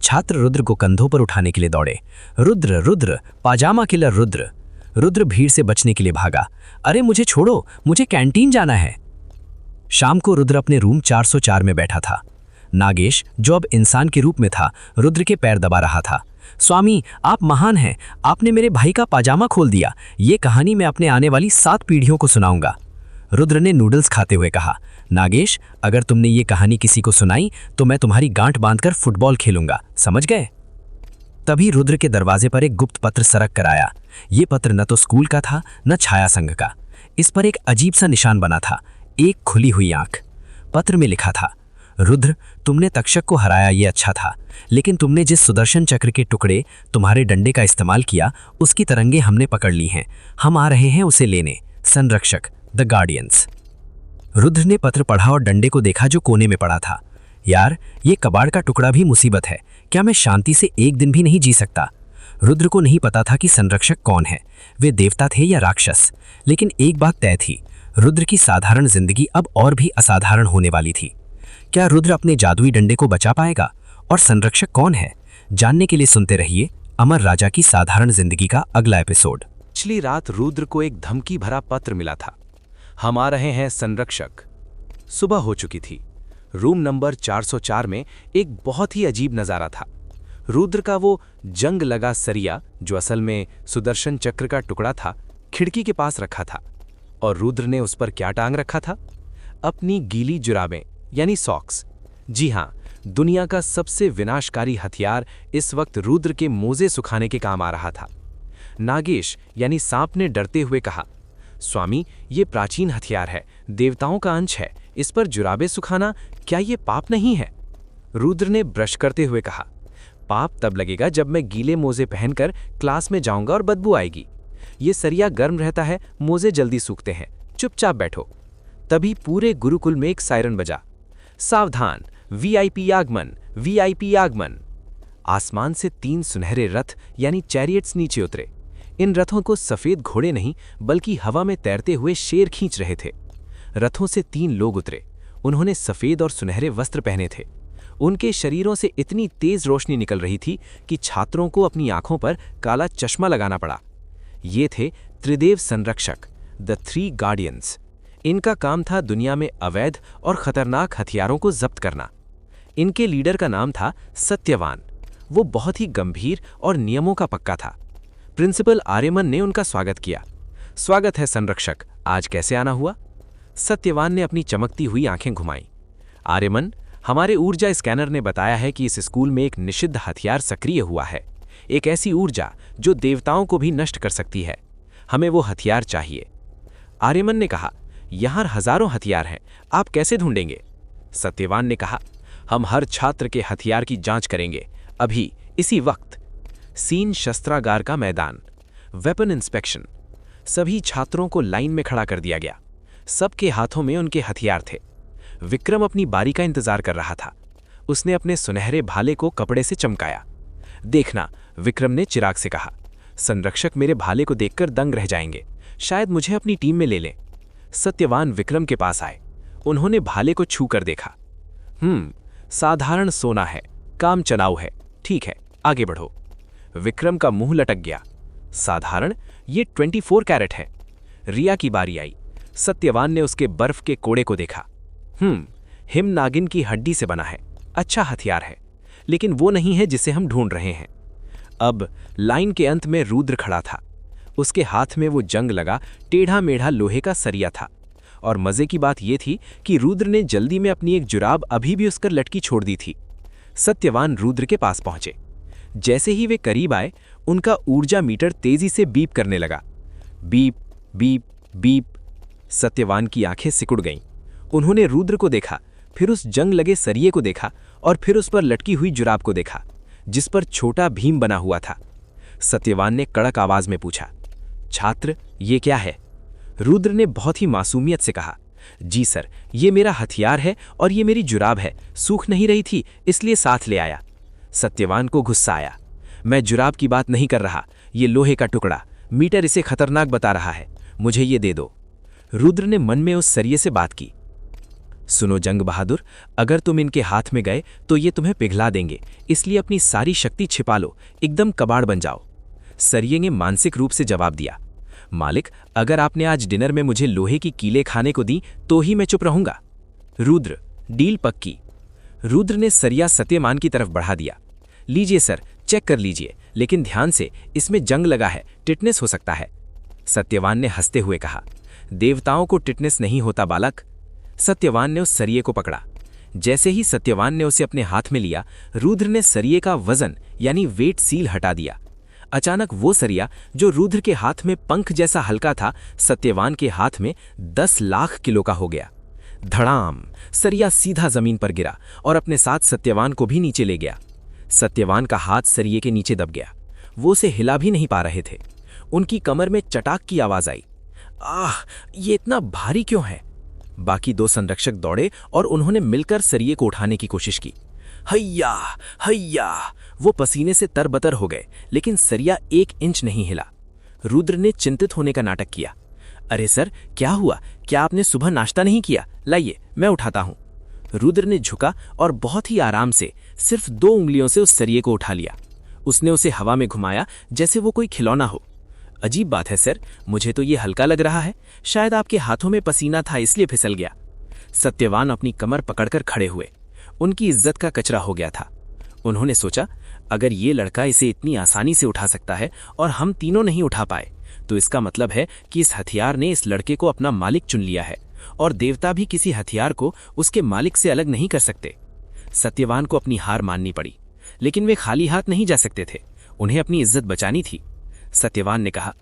छात्र रुद्र को कंधों पर उठाने के लिए दौड़े। रुद्र, पाजामा किलर रुद्र। रुद्र भीड़ से बचने के लिए भागा। अरे मुझे छोड़ो, मुझे कैंटीन जाना है। शाम को रुद्र अपने रूम 404 में बैठा था। नागेश, जो अब इंसान के रूप में था, रुद्र के पैर दबा रहा था। स्वामी, आप महान हैं, आपने मेरे भाई का पाजामा खोल दिया। ये कहानी मैं अपने आने वाली 7 पीढ़ियों को सुनाऊंगा। रुद्र ने नूडल्स खाते हुए कहा, नागेश, अगर तुमने ये कहानी किसी को सुनाई तो मैं तुम्हारी गांठ बांधकर फुटबॉल खेलूंगा, समझ गए? तभी रुद्र के दरवाजे पर एक गुप्त पत्र सरक कर आया। ये पत्र न तो स्कूल का था, न छाया संघ का। इस पर एक अजीब सा निशान बना था, एक खुली हुई आंख। पत्र में लिखा था, रुद्र, तुमने तक्षक को हराया ये अच्छा था, लेकिन तुमने जिस सुदर्शन चक्र के टुकड़े तुम्हारे डंडे का इस्तेमाल किया, उसकी तरंगे हमने पकड़ ली हैं। हम आ रहे हैं उसे लेने। संरक्षक, द गार्डियंस। रुद्र ने पत्र पढ़ा और डंडे को देखा जो कोने में पड़ा था। यार, ये कबाड़ का टुकड़ा भी मुसीबत है। क्या मैं शांति से एक दिन भी नहीं जी सकता? रुद्र को नहीं पता था कि संरक्षक कौन है, वे देवता थे या राक्षस, लेकिन एक बात तय थी, रुद्र की साधारण जिंदगी अब और भी असाधारण होने वाली थी। क्या रुद्र अपने जादुई डंडे को बचा पाएगा, और संरक्षक कौन है? जानने के लिए सुनते रहिए अमर राजा की साधारण जिंदगी का अगला एपिसोड। पिछली रात रुद्र को एक धमकी भरा पत्र मिला था, हम आ रहे हैं संरक्षक। सुबह हो चुकी थी। रूम नंबर 404 में एक बहुत ही अजीब नजारा था। रुद्र का वो जंग लगा सरिया, जो असल में सुदर्शन चक्र का टुकड़ा था, खिड़की के पास रखा था। और रुद्र ने उस पर क्या टांग रखा था? अपनी गीली जुराबें यानी सॉक्स। जी हां, दुनिया का सबसे विनाशकारी हथियार इस वक्त रुद्र के मोजे सुखाने के काम आ रहा था। नागेश यानी सांप ने डरते हुए कहा, स्वामी, ये प्राचीन हथियार है, देवताओं का अंश है, इस पर जुराबें सुखाना क्या ये पाप नहीं है? रुद्र ने ब्रश करते हुए कहा, पाप तब लगेगा जब मैं गीले मोजे पहनकर क्लास में जाऊंगा और बदबू आएगी। ये सरिया गर्म रहता है, मोजे जल्दी सूखते हैं, चुपचाप बैठो। तभी पूरे गुरुकुल में एक सायरन बजा, सावधान, वीआईपी आगमन, वीआईपी आगमन। आसमान से 3 सुनहरे रथ यानी चैरियट्स नीचे उतरे। इन रथों को सफेद घोड़े नहीं बल्कि हवा में तैरते हुए शेर खींच रहे थे। रथों से 3 लोग उतरे। उन्होंने सफेद और सुनहरे वस्त्र पहने थे। उनके शरीरों से इतनी तेज रोशनी निकल रही थी कि छात्रों को अपनी आंखों पर काला चश्मा लगाना पड़ा। ये थे त्रिदेव संरक्षक, द 3 गार्डियंस। इनका काम था दुनिया में अवैध और खतरनाक हथियारों को जब्त करना। इनके लीडर का नाम था सत्यवान। वो बहुत ही गंभीर और नियमों का पक्का था। प्रिंसिपल आर्यमन ने उनका स्वागत किया। स्वागत है संरक्षक, आज कैसे आना हुआ? सत्यवान ने अपनी चमकती हुई आंखें घुमाई। आर्यमन, हमारे ऊर्जा स्कैनर ने बताया है कि इस स्कूल में एक निषिद्ध हथियार सक्रिय हुआ है, एक ऐसी ऊर्जा जो देवताओं को भी नष्ट कर सकती है। हमें वो हथियार चाहिए। आर्यमन ने कहा, यहां हजारों हथियार हैं, आप कैसे ढूंढेंगे? सत्यवान ने कहा, हम हर छात्र के हथियार की जांच करेंगे, अभी इसी वक्त। सीन शस्त्रागार का मैदान, वेपन इंस्पेक्शन। सभी छात्रों को लाइन में खड़ा कर दिया गया। सबके हाथों में उनके हथियार थे। विक्रम अपनी बारी का इंतजार कर रहा था। उसने अपने सुनहरे भाले को कपड़े से चमकाया। देखना, विक्रम ने चिराग से कहा, संरक्षक मेरे भाले को देखकर दंग रह जाएंगे, शायद मुझे अपनी टीम में ले लें। सत्यवान विक्रम के पास आए। उन्होंने भाले को छू कर देखा। साधारण सोना है, काम चलाऊ है, ठीक है, आगे बढ़ो। विक्रम का मुंह लटक गया। साधारण? ये 24 कैरेट है। रिया की बारी आई। सत्यवान ने उसके बर्फ के कोड़े को देखा। हिम नागिन की हड्डी से बना है, अच्छा हथियार है, लेकिन वो नहीं है जिसे हम ढूंढ रहे हैं। अब लाइन के अंत में रुद्र खड़ा था। उसके हाथ में वो जंग लगा टेढ़ा मेढ़ा लोहे का सरिया था। और मजे की बात यह थी कि रुद्र ने जल्दी में अपनी एक जुराब अभी भी उसकर लटकी छोड़ दी थी। सत्यवान रुद्र के पास पहुंचे। जैसे ही वे करीब आए, उनका ऊर्जा मीटर तेजी से बीप करने लगा। Beep beep beep. सत्यवान की आंखें सिकुड़ गईं। उन्होंने रुद्र को देखा, फिर उस जंग लगे सरिये को देखा और फिर उस पर लटकी हुई जुराब को देखा, जिस पर छोटा भीम बना हुआ था। सत्यवान ने कड़क आवाज में पूछा, छात्र, ये क्या है? रुद्र ने बहुत ही मासूमियत से कहा, जी सर, ये मेरा हथियार है और ये मेरी जुराब है, सूख नहीं रही थी इसलिए साथ ले आया। सत्यवान को गुस्सा आया। मैं जुराब की बात नहीं कर रहा, ये लोहे का टुकड़ा, मीटर इसे खतरनाक बता रहा है, मुझे ये दे दो। रुद्र ने मन में उस सरिये से बात की। सुनो जंग बहादुर, अगर तुम इनके हाथ में गए तो ये तुम्हें पिघला देंगे, इसलिए अपनी सारी शक्ति छिपा लो, एकदम कबाड़ बन जाओ। सरिये ने मानसिक रूप से जवाब दिया, मालिक, अगर आपने आज डिनर में मुझे लोहे की कीले खाने को दी तो ही मैं चुप रहूंगा। रुद्र, डील पक्की। रुद्र ने सरिया सत्यवान की तरफ बढ़ा दिया। लीजिए सर, चेक कर लीजिए, लेकिन ध्यान से, इसमें जंग लगा है, टिटनेस हो सकता है। सत्यवान ने हंसते हुए कहा, देवताओं को टिटनेस नहीं होता बालक। सत्यवान ने उस सरिये को पकड़ा। जैसे ही सत्यवान ने उसे अपने हाथ में लिया, रुद्र ने सरिये का वजन यानी वेट सील हटा दिया। अचानक वो सरिया जो रुद्र के हाथ में पंख जैसा हल्का था, सत्यवान के हाथ में 10 लाख किलो का हो गया। धड़ाम, सरिया सीधा जमीन पर गिरा और अपने साथ सत्यवान को भी नीचे ले गया। सत्यवान का हाथ सरिये के नीचे दब गया। वो उसे हिला भी नहीं पा रहे थे। उनकी कमर में चटाक की आवाज आई। आह, ये इतना भारी क्यों है? बाकी 2 संरक्षक दौड़े और उन्होंने मिलकर सरिये को उठाने की कोशिश की। हैया हैया। वो पसीने से तरबतर हो गए, लेकिन सरिया 1 इंच नहीं हिला। रुद्र ने चिंतित होने का नाटक किया। अरे सर, क्या हुआ? क्या आपने सुबह नाश्ता नहीं किया? लाइए, मैं उठाता हूं। रुद्र ने झुका और बहुत ही आराम से सिर्फ 2 उंगलियों से उस सरिये को उठा लिया। उसने उसे हवा में घुमाया जैसे वो कोई खिलौना हो। अजीब बात है सर, मुझे तो ये हल्का लग रहा है। शायद आपके हाथों में पसीना था इसलिए फिसल गया। सत्यवान अपनी कमर पकड़कर खड़े हुए। उनकी इज्जत का कचरा हो गया था। उन्होंने सोचा, अगर ये लड़का इसे इतनी आसानी से उठा सकता है और हम तीनों नहीं उठा पाए, तो इसका मतलब है कि इस हथियार ने इस लड़के को अपना मालिक चुन लिया है, और देवता भी किसी हथियार को उसके मालिक से अलग नहीं कर सकते। सत्यवान को अपनी हार माननी पड़ी, लेकिन वे खाली हाथ नहीं जा सकते थे। उन्हें अपनी इज्जत बचानी थी। सत्यवान ने कहा,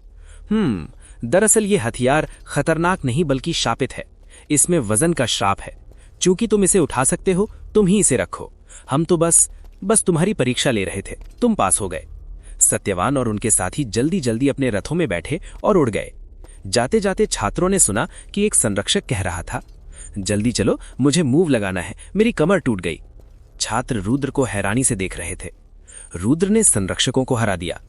दरअसल ये हथियार खतरनाक नहीं बल्कि शापित है। इसमें वजन का श्राप है। चूंकि तुम इसे उठा सकते हो, तुम ही इसे रखो। हम तो बस तुम्हारी परीक्षा ले रहे थे। तुम पास हो गए। सत्यवान और उनके साथी जल्दी जल्दी अपने रथों में बैठे और उड़ गए। जाते जाते छात्रों ने सुना कि एक संरक्षक कह रहा था, जल्दी चलो, मुझे मूव लगाना है, मेरी कमर टूट गई। छात्र रुद्र को हैरानी से देख रहे थे। रुद्र ने संरक्षकों को हरा दिया।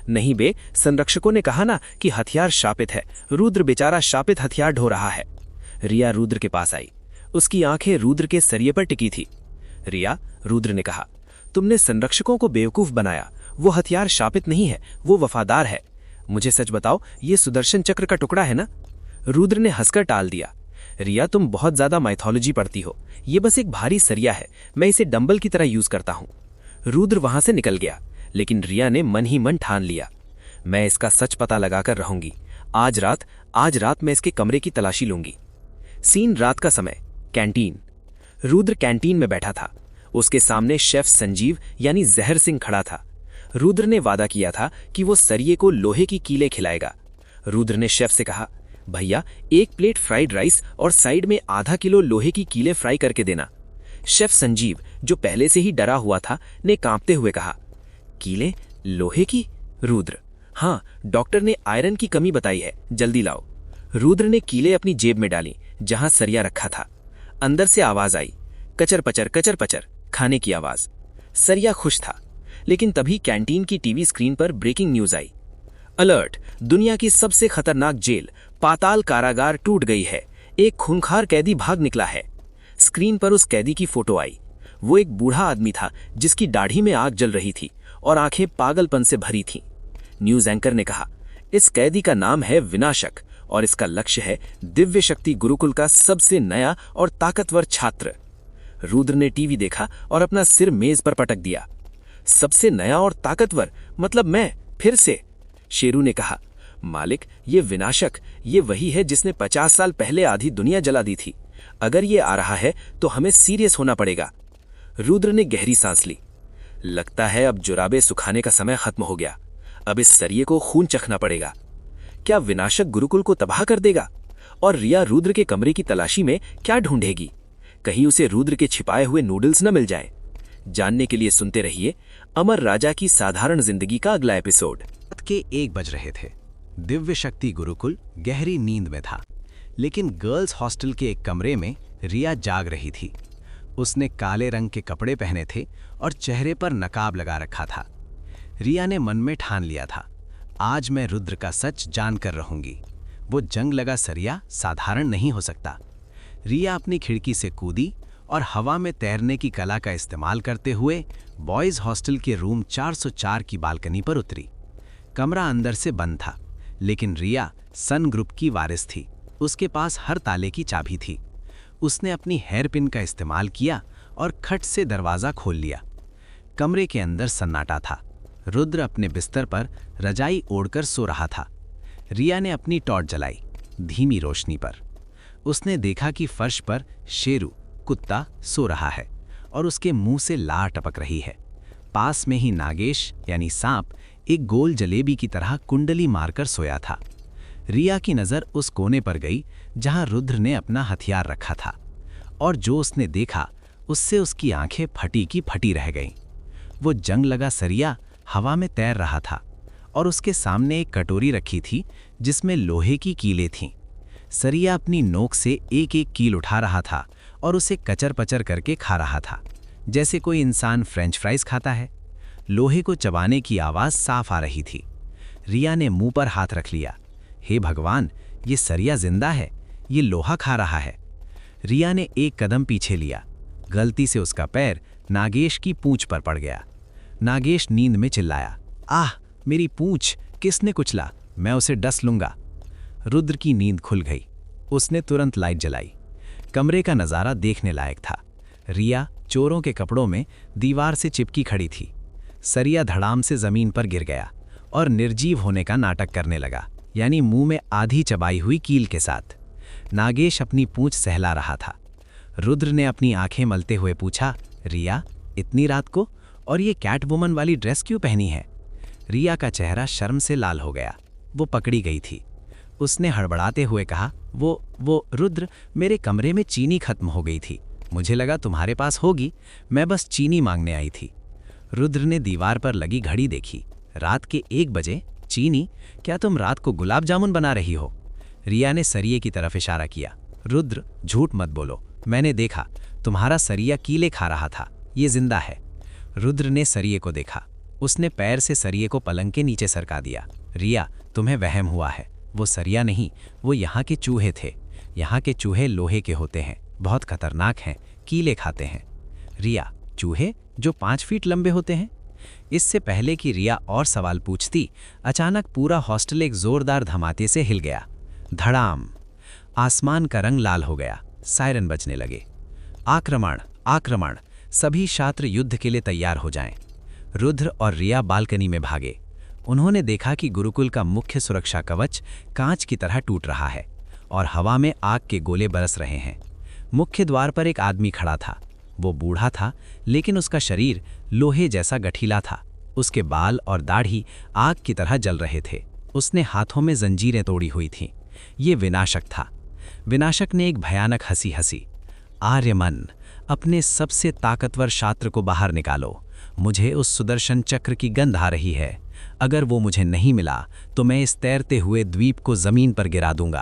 नहीं बे, संरक्षकों ने कहा ना कि हथियार शापित है। रुद्र बेचारा शापित हथियार ढो रहा है। रिया रुद्र के पास आई। उसकी आंखें रुद्र के सरिये पर टिकी थी। रिया, रुद्र ने कहा, तुमने संरक्षकों को बेवकूफ बनाया। वो हथियार शापित नहीं है, वो वफादार है। मुझे सच बताओ, ये सुदर्शन चक्र का टुकड़ा है ना? रुद्र ने हंसकर टाल दिया। रिया, तुम बहुत ज्यादा माइथोलॉजी पढ़ती हो। ये बस एक भारी सरिया है, मैं इसे डंबल की तरह यूज करता हूं। रुद्र वहां से निकल गया, लेकिन रिया ने मन ही मन ठान लिया, मैं इसका सच पता लगाकर रहूंगी। आज रात मैं इसके कमरे की तलाशी लूंगी। सीन रात का समय, कैंटीन। रुद्र कैंटीन में बैठा था। उसके सामने शेफ संजीव यानी जहर सिंह खड़ा था। रुद्र ने वादा किया था कि वो सरिये को लोहे की कीलें खिलाएगा। रुद्र ने शेफ से कहा, भैया 1 प्लेट फ्राइड राइस और साइड में आधा किलो लोहे की कीलें फ्राई करके देना। शेफ संजीव, जो पहले से ही डरा हुआ था, ने कांपते हुए कहा, कीलें लोहे की? रुद्र, हाँ, डॉक्टर ने आयरन की कमी बताई है, जल्दी लाओ। रुद्र ने कीलें अपनी जेब में डाली जहां सरिया रखा था। अंदर से आवाज आई, कचर पचर, खाने की आवाज। सरिया खुश था, लेकिन तभी कैंटीन की टीवी स्क्रीन पर ब्रेकिंग न्यूज आई। अलर्ट, दुनिया की सबसे खतरनाक जेल पाताल कारागार टूट गई है। एक खूंखार कैदी भाग निकला है। स्क्रीन पर उस कैदी की फोटो आई। वो एक बूढ़ा आदमी था जिसकी दाढ़ी में आग जल रही थी और आंखें पागलपन से भरी थीं। न्यूज एंकर ने कहा, इस कैदी का नाम है विनाशक और इसका लक्ष्य है दिव्य शक्ति गुरुकुल का सबसे नया और ताकतवर छात्र। रुद्र ने टीवी देखा और अपना सिर मेज पर पटक दिया। सबसे नया और ताकतवर मतलब मैं? फिर से? शेरू ने कहा, मालिक, ये विनाशक, ये वही है जिसने 50 साल पहले आधी दुनिया जला दी थी। अगर ये आ रहा है तो हमें सीरियस होना पड़ेगा। रुद्र ने गहरी सांस ली। लगता है अब जुराबे सुखाने का समय खत्म हो गया। अब इस सरिये को खून चखना पड़ेगा। क्या विनाशक गुरुकुल को तबाह कर देगा? और रिया रुद्र के कमरे की तलाशी में क्या ढूंढेगी? कहीं उसे रुद्र के छिपाए हुए नूडल्स न मिल जाए। जानने के लिए सुनते रहिए अमर राजा की साधारण जिंदगी का अगला एपिसोड। रात के 1 बज रहे थे। दिव्य शक्ति गुरुकुल गहरी नींद में था, लेकिन गर्ल्स हॉस्टल के एक कमरे में रिया जाग रही थी। उसने काले रंग के कपड़े पहने थे और चेहरे पर नकाब लगा रखा था। रिया ने मन में ठान लिया था, आज मैं रुद्र का सच जानकर रहूंगी। वो जंग लगा सरिया साधारण नहीं हो सकता। रिया अपनी खिड़की से कूदी और हवा में तैरने की कला का इस्तेमाल करते हुए बॉयज हॉस्टल के रूम 404 की बालकनी पर उतरी। कमरा अंदर से बंद था, लेकिन रिया सन ग्रुप की वारिस थी। उसके पास हर ताले की चाबी थी। उसने अपनी हेयर पिन का इस्तेमाल किया और खट से दरवाज़ा खोल लिया। कमरे के अंदर सन्नाटा था। रुद्र अपने बिस्तर पर रजाई ओढ़कर सो रहा था। रिया ने अपनी टॉर्च जलाई, धीमी रोशनी पर। उसने देखा कि फर्श पर शेरू कुत्ता सो रहा है और उसके मुंह से लार टपक रही है। पास में ही नागेश यानी सांप एक गोल जलेबी की तरह कुंडली मारकर सोया था। रिया की नज़र उस कोने पर गई जहां रुद्र ने अपना हथियार रखा था, और जो उसने देखा उससे उसकी आंखें फटी की फटी रह गईं। वो जंग लगा सरिया हवा में तैर रहा था और उसके सामने एक कटोरी रखी थी जिसमें लोहे की कीलें थीं। सरिया अपनी नोक से एक एक कील उठा रहा था और उसे कचर पचर करके खा रहा था। जैसे कोई इंसान फ्रेंच फ्राइज खाता है। लोहे को चबाने की आवाज़ साफ आ रही थी। रिया ने मुंह पर हाथ रख लिया। हे भगवान, ये सरिया जिंदा है, ये लोहा खा रहा है। रिया ने एक कदम पीछे लिया। गलती से उसका पैर नागेश की पूंछ पर पड़ गया। नागेश नींद में चिल्लाया, आह मेरी पूंछ, किसने कुचला, मैं उसे डस लूंगा। रुद्र की नींद खुल गई। उसने तुरंत लाइट जलाई। कमरे का नज़ारा देखने लायक था। रिया चोरों के कपड़ों में दीवार से चिपकी खड़ी थी। सरिया धड़ाम से जमीन पर गिर गया और निर्जीव होने का नाटक करने लगा, यानी मुंह में आधी चबाई हुई कील के साथ। नागेश अपनी पूंछ सहला रहा था। रुद्र ने अपनी आंखें मलते हुए पूछा, रिया, इतनी रात को, और ये कैट वुमन वाली ड्रेस क्यों पहनी है? रिया का चेहरा शर्म से लाल हो गया। वो पकड़ी गई थी। उसने हड़बड़ाते हुए कहा, वो रुद्र, मेरे कमरे में चीनी खत्म हो गई थी, मुझे लगा तुम्हारे पास होगी, मैं बस चीनी मांगने आई थी। रुद्र ने दीवार पर लगी घड़ी देखी। रात के 1 बजे? चीनी? क्या तुम रात को गुलाब जामुन बना रही हो? रिया ने सरिये की तरफ इशारा किया। रुद्र, झूठ मत बोलो, मैंने देखा, तुम्हारा सरिया कीले खा रहा था, ये जिंदा है। रुद्र ने सरिये को देखा। उसने पैर से सरिये को पलंग के नीचे सरका दिया। रिया, तुम्हें वहम हुआ है, वो सरिया नहीं, वो यहाँ के चूहे थे। यहाँ के चूहे लोहे के होते हैं, बहुत खतरनाक हैं, कीले खाते हैं। रिया, चूहे जो 5 फीट लंबे होते हैं? इससे पहले कि रिया और सवाल पूछती, अचानक पूरा हॉस्टल एक जोरदार धमाके से हिल गया। धड़ाम! आसमान का रंग लाल हो गया। सायरन बजने लगे। आक्रमण, आक्रमण! सभी छात्र युद्ध के लिए तैयार हो जाएं। रुद्र और रिया बालकनी में भागे। उन्होंने देखा कि गुरुकुल का मुख्य सुरक्षा कवच कांच की तरह टूट रहा है और हवा में आग के गोले बरस रहे हैं। मुख्य द्वार पर एक आदमी खड़ा था। वो बूढ़ा था, लेकिन उसका शरीर लोहे जैसा गठीला था। उसके बाल और दाढ़ी आग की तरह जल रहे थे। उसने हाथों में जंजीरें तोड़ी हुई थीं। ये विनाशक था। विनाशक ने एक भयानक हंसी हंसी। आर्यमन, अपने सबसे ताकतवर छात्र को बाहर निकालो। मुझे उस सुदर्शन चक्र की गंध आ रही है। अगर वो मुझे नहीं मिला तो मैं इस तैरते हुए द्वीप को जमीन पर गिरा दूंगा।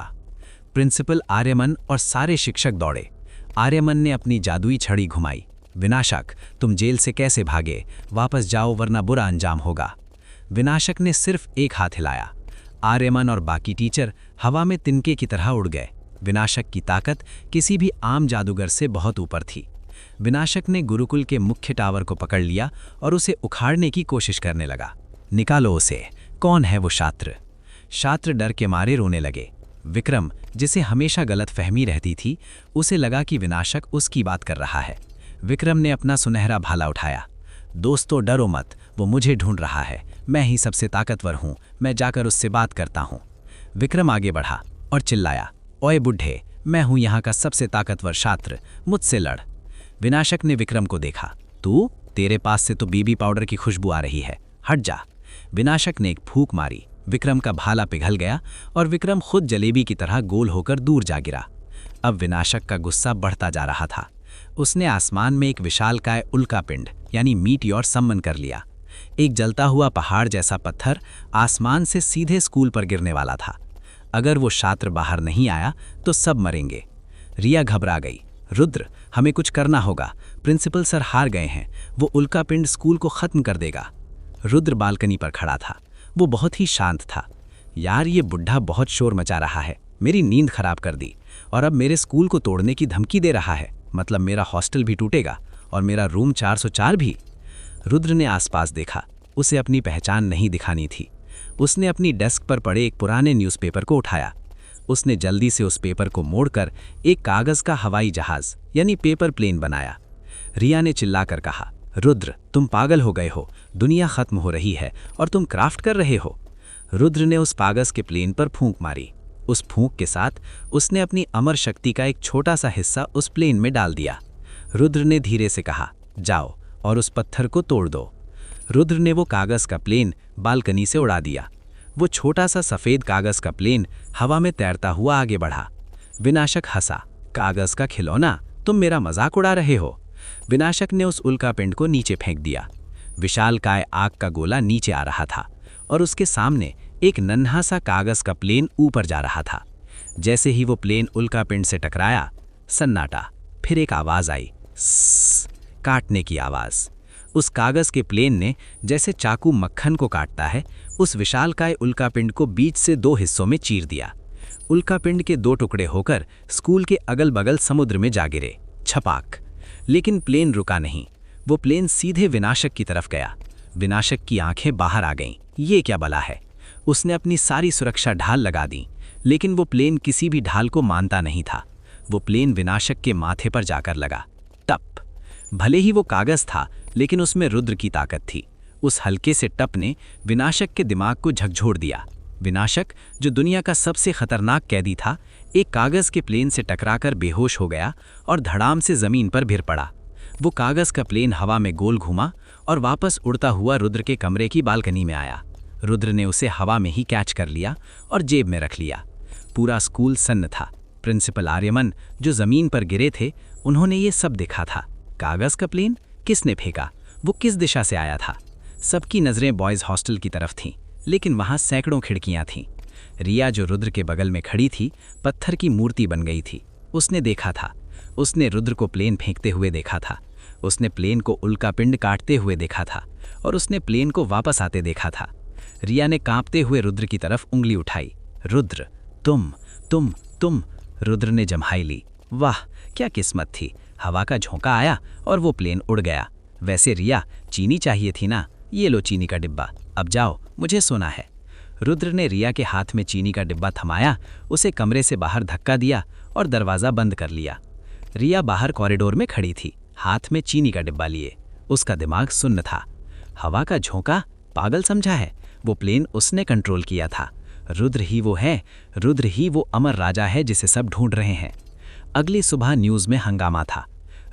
प्रिंसिपल आर्यमन और सारे शिक्षक दौड़े। आर्यमन ने अपनी जादुई छड़ी घुमाई। विनाशक, तुम जेल से कैसे भागे? वापस जाओ वरना बुरा अंजाम होगा। विनाशक ने सिर्फ एक हाथ हिलाया। आर्यमन और बाकी टीचर हवा में तिनके की तरह उड़ गए। विनाशक की ताकत किसी भी आम जादूगर से बहुत ऊपर थी। विनाशक ने गुरुकुल के मुख्य टावर को पकड़ लिया और उसे उखाड़ने की कोशिश करने लगा। निकालो उसे, कौन है वो छात्र? छात्र डर के मारे रोने लगे। विक्रम, जिसे हमेशा गलतफहमी रहती थी, उसे लगा कि विनाशक उसकी बात कर रहा है। विक्रम ने अपना सुनहरा भाला उठाया। दोस्तों, डरो मत, वो मुझे ढूंढ रहा है, मैं ही सबसे ताकतवर हूँ, मैं जाकर उससे बात करता हूँ। विक्रम आगे बढ़ा और चिल्लाया, ओए बुढ़े, मैं हूँ यहाँ का सबसे ताकतवर छात्र, मुझसे लड़। विनाशक ने विक्रम को देखा। तू? तेरे पास से तो बीबी पाउडर की खुशबू आ रही है, हट जा। विनाशक ने एक फूंक मारी। विक्रम का भाला पिघल गया और विक्रम खुद जलेबी की तरह गोल होकर दूर जा गिरा। अब विनाशक का गुस्सा बढ़ता जा रहा था। उसने आसमान में एक विशालकाय उल्कापिंड यानी मीटियोर सम्मन कर लिया। एक जलता हुआ पहाड़ जैसा पत्थर आसमान से सीधे स्कूल पर गिरने वाला था। अगर वो छात्र बाहर नहीं आया तो सब मरेंगे। रिया घबरा गई। रुद्र, हमें कुछ करना होगा, प्रिंसिपल सर हार गए हैं, वो उल्कापिंड स्कूल को खत्म कर देगा। रुद्र बालकनी पर खड़ा था। वो बहुत ही शांत था। यार, ये बुढ़ा बहुत शोर मचा रहा है, मेरी नींद खराब कर दी, और अब मेरे स्कूल को तोड़ने की धमकी दे रहा है। मतलब मेरा हॉस्टल भी टूटेगा और मेरा रूम 404 भी। रुद्र ने आसपास देखा। उसे अपनी पहचान नहीं दिखानी थी। उसने अपनी डेस्क पर पड़े एक पुराने न्यूज़पेपर को उठाया। उसने जल्दी से उस पेपर को मोड़कर एक कागज़ का हवाई जहाज यानी पेपर प्लेन बनाया। रिया ने चिल्लाकर कहा, रुद्र, तुम पागल हो गए हो, दुनिया खत्म हो रही है और तुम क्राफ्ट कर रहे हो। रुद्र ने उस कागज़ के प्लेन पर फूंक मारी। उस फूंक के साथ उसने अपनी अमर शक्ति का एक छोटा सा हिस्सा उस प्लेन में डाल दिया। रुद्र ने धीरे से कहा, जाओ और उस पत्थर को तोड़ दो। रुद्र ने वो कागज़ का प्लेन बालकनी से उड़ा दिया। वो छोटा सा सफ़ेद कागज़ का प्लेन हवा में तैरता हुआ आगे बढ़ा। विनाशक हंसा, कागज़ का खिलौना, तुम मेरा मजाक उड़ा रहे हो। विनाशक ने उस उल्कापिंड को नीचे फेंक दिया। विशालकाय आग का गोला नीचे आ रहा था और उसके सामने एक नन्हा सा कागज़ का प्लेन ऊपर जा रहा था। जैसे ही वो प्लेन उल्कापिंड से टकराया, सन्नाटा। फिर एक आवाज़ आई, स्स। काटने की आवाज़। उस कागज़ के प्लेन ने जैसे चाकू मक्खन को काटता है, उस विशालकाय उल्कापिंड को बीच से 2 हिस्सों में चीर दिया। उल्कापिंड के 2 टुकड़े होकर स्कूल के अगल बगल समुद्र में जा गिरे। छपाक। लेकिन प्लेन रुका नहीं। वो प्लेन सीधे विनाशक की तरफ गया। विनाशक की आंखें बाहर आ गईं। ये क्या बला है? उसने अपनी सारी सुरक्षा ढाल लगा दी, लेकिन वो प्लेन किसी भी ढाल को मानता नहीं था। वो प्लेन विनाशक के माथे पर जाकर लगा। टप। भले ही वो कागज था, लेकिन उसमें रुद्र की ताकत थी। उस हल्के से टप ने विनाशक के दिमाग को झकझोर दिया। विनाशक, जो दुनिया का सबसे खतरनाक कैदी था, एक कागज के प्लेन से टकराकर बेहोश हो गया और धड़ाम से जमीन पर गिर पड़ा। वो कागज का प्लेन हवा में गोल घूमा और वापस उड़ता हुआ रुद्र के कमरे की बालकनी में आया। रुद्र ने उसे हवा में ही कैच कर लिया और जेब में रख लिया। पूरा स्कूल सन्न था। प्रिंसिपल आर्यमन, जो जमीन पर गिरे थे, उन्होंने ये सब देखा था। कागज का प्लेन किसने फेंका? वो किस दिशा से आया था? सबकी नजरें बॉयज हॉस्टल की तरफ थीं, लेकिन वहां सैकड़ों खिड़कियां थीं। रिया, जो रुद्र के बगल में खड़ी थी, पत्थर की मूर्ति बन गई थी। उसने देखा था। उसने रुद्र को प्लेन फेंकते हुए देखा था। उसने प्लेन को उल्कापिंड काटते हुए देखा था और उसने प्लेन को वापस आते देखा था। रिया ने कांपते हुए रुद्र की तरफ उंगली उठाई। रुद्र, तुम। रुद्र ने जम्हाई ली। वाह, क्या किस्मत थी। हवा का झोंका आया और वो प्लेन उड़ गया। वैसे रिया, चीनी चाहिए थी ना? ये लो चीनी का डिब्बा, अब जाओ, मुझे सोना है। रुद्र ने रिया के हाथ में चीनी का डिब्बा थमाया, उसे कमरे से बाहर धक्का दिया और दरवाज़ा बंद कर लिया। रिया बाहर कॉरिडोर में खड़ी थी, हाथ में चीनी का डिब्बा लिए। उसका दिमाग सुन्न था। हवा का झोंका? पागल समझा है? वो प्लेन उसने कंट्रोल किया था। रुद्र ही वो है। रुद्र ही वो अमर राजा है जिसे सब ढूंढ रहे हैं। अगली सुबह न्यूज़ में हंगामा था।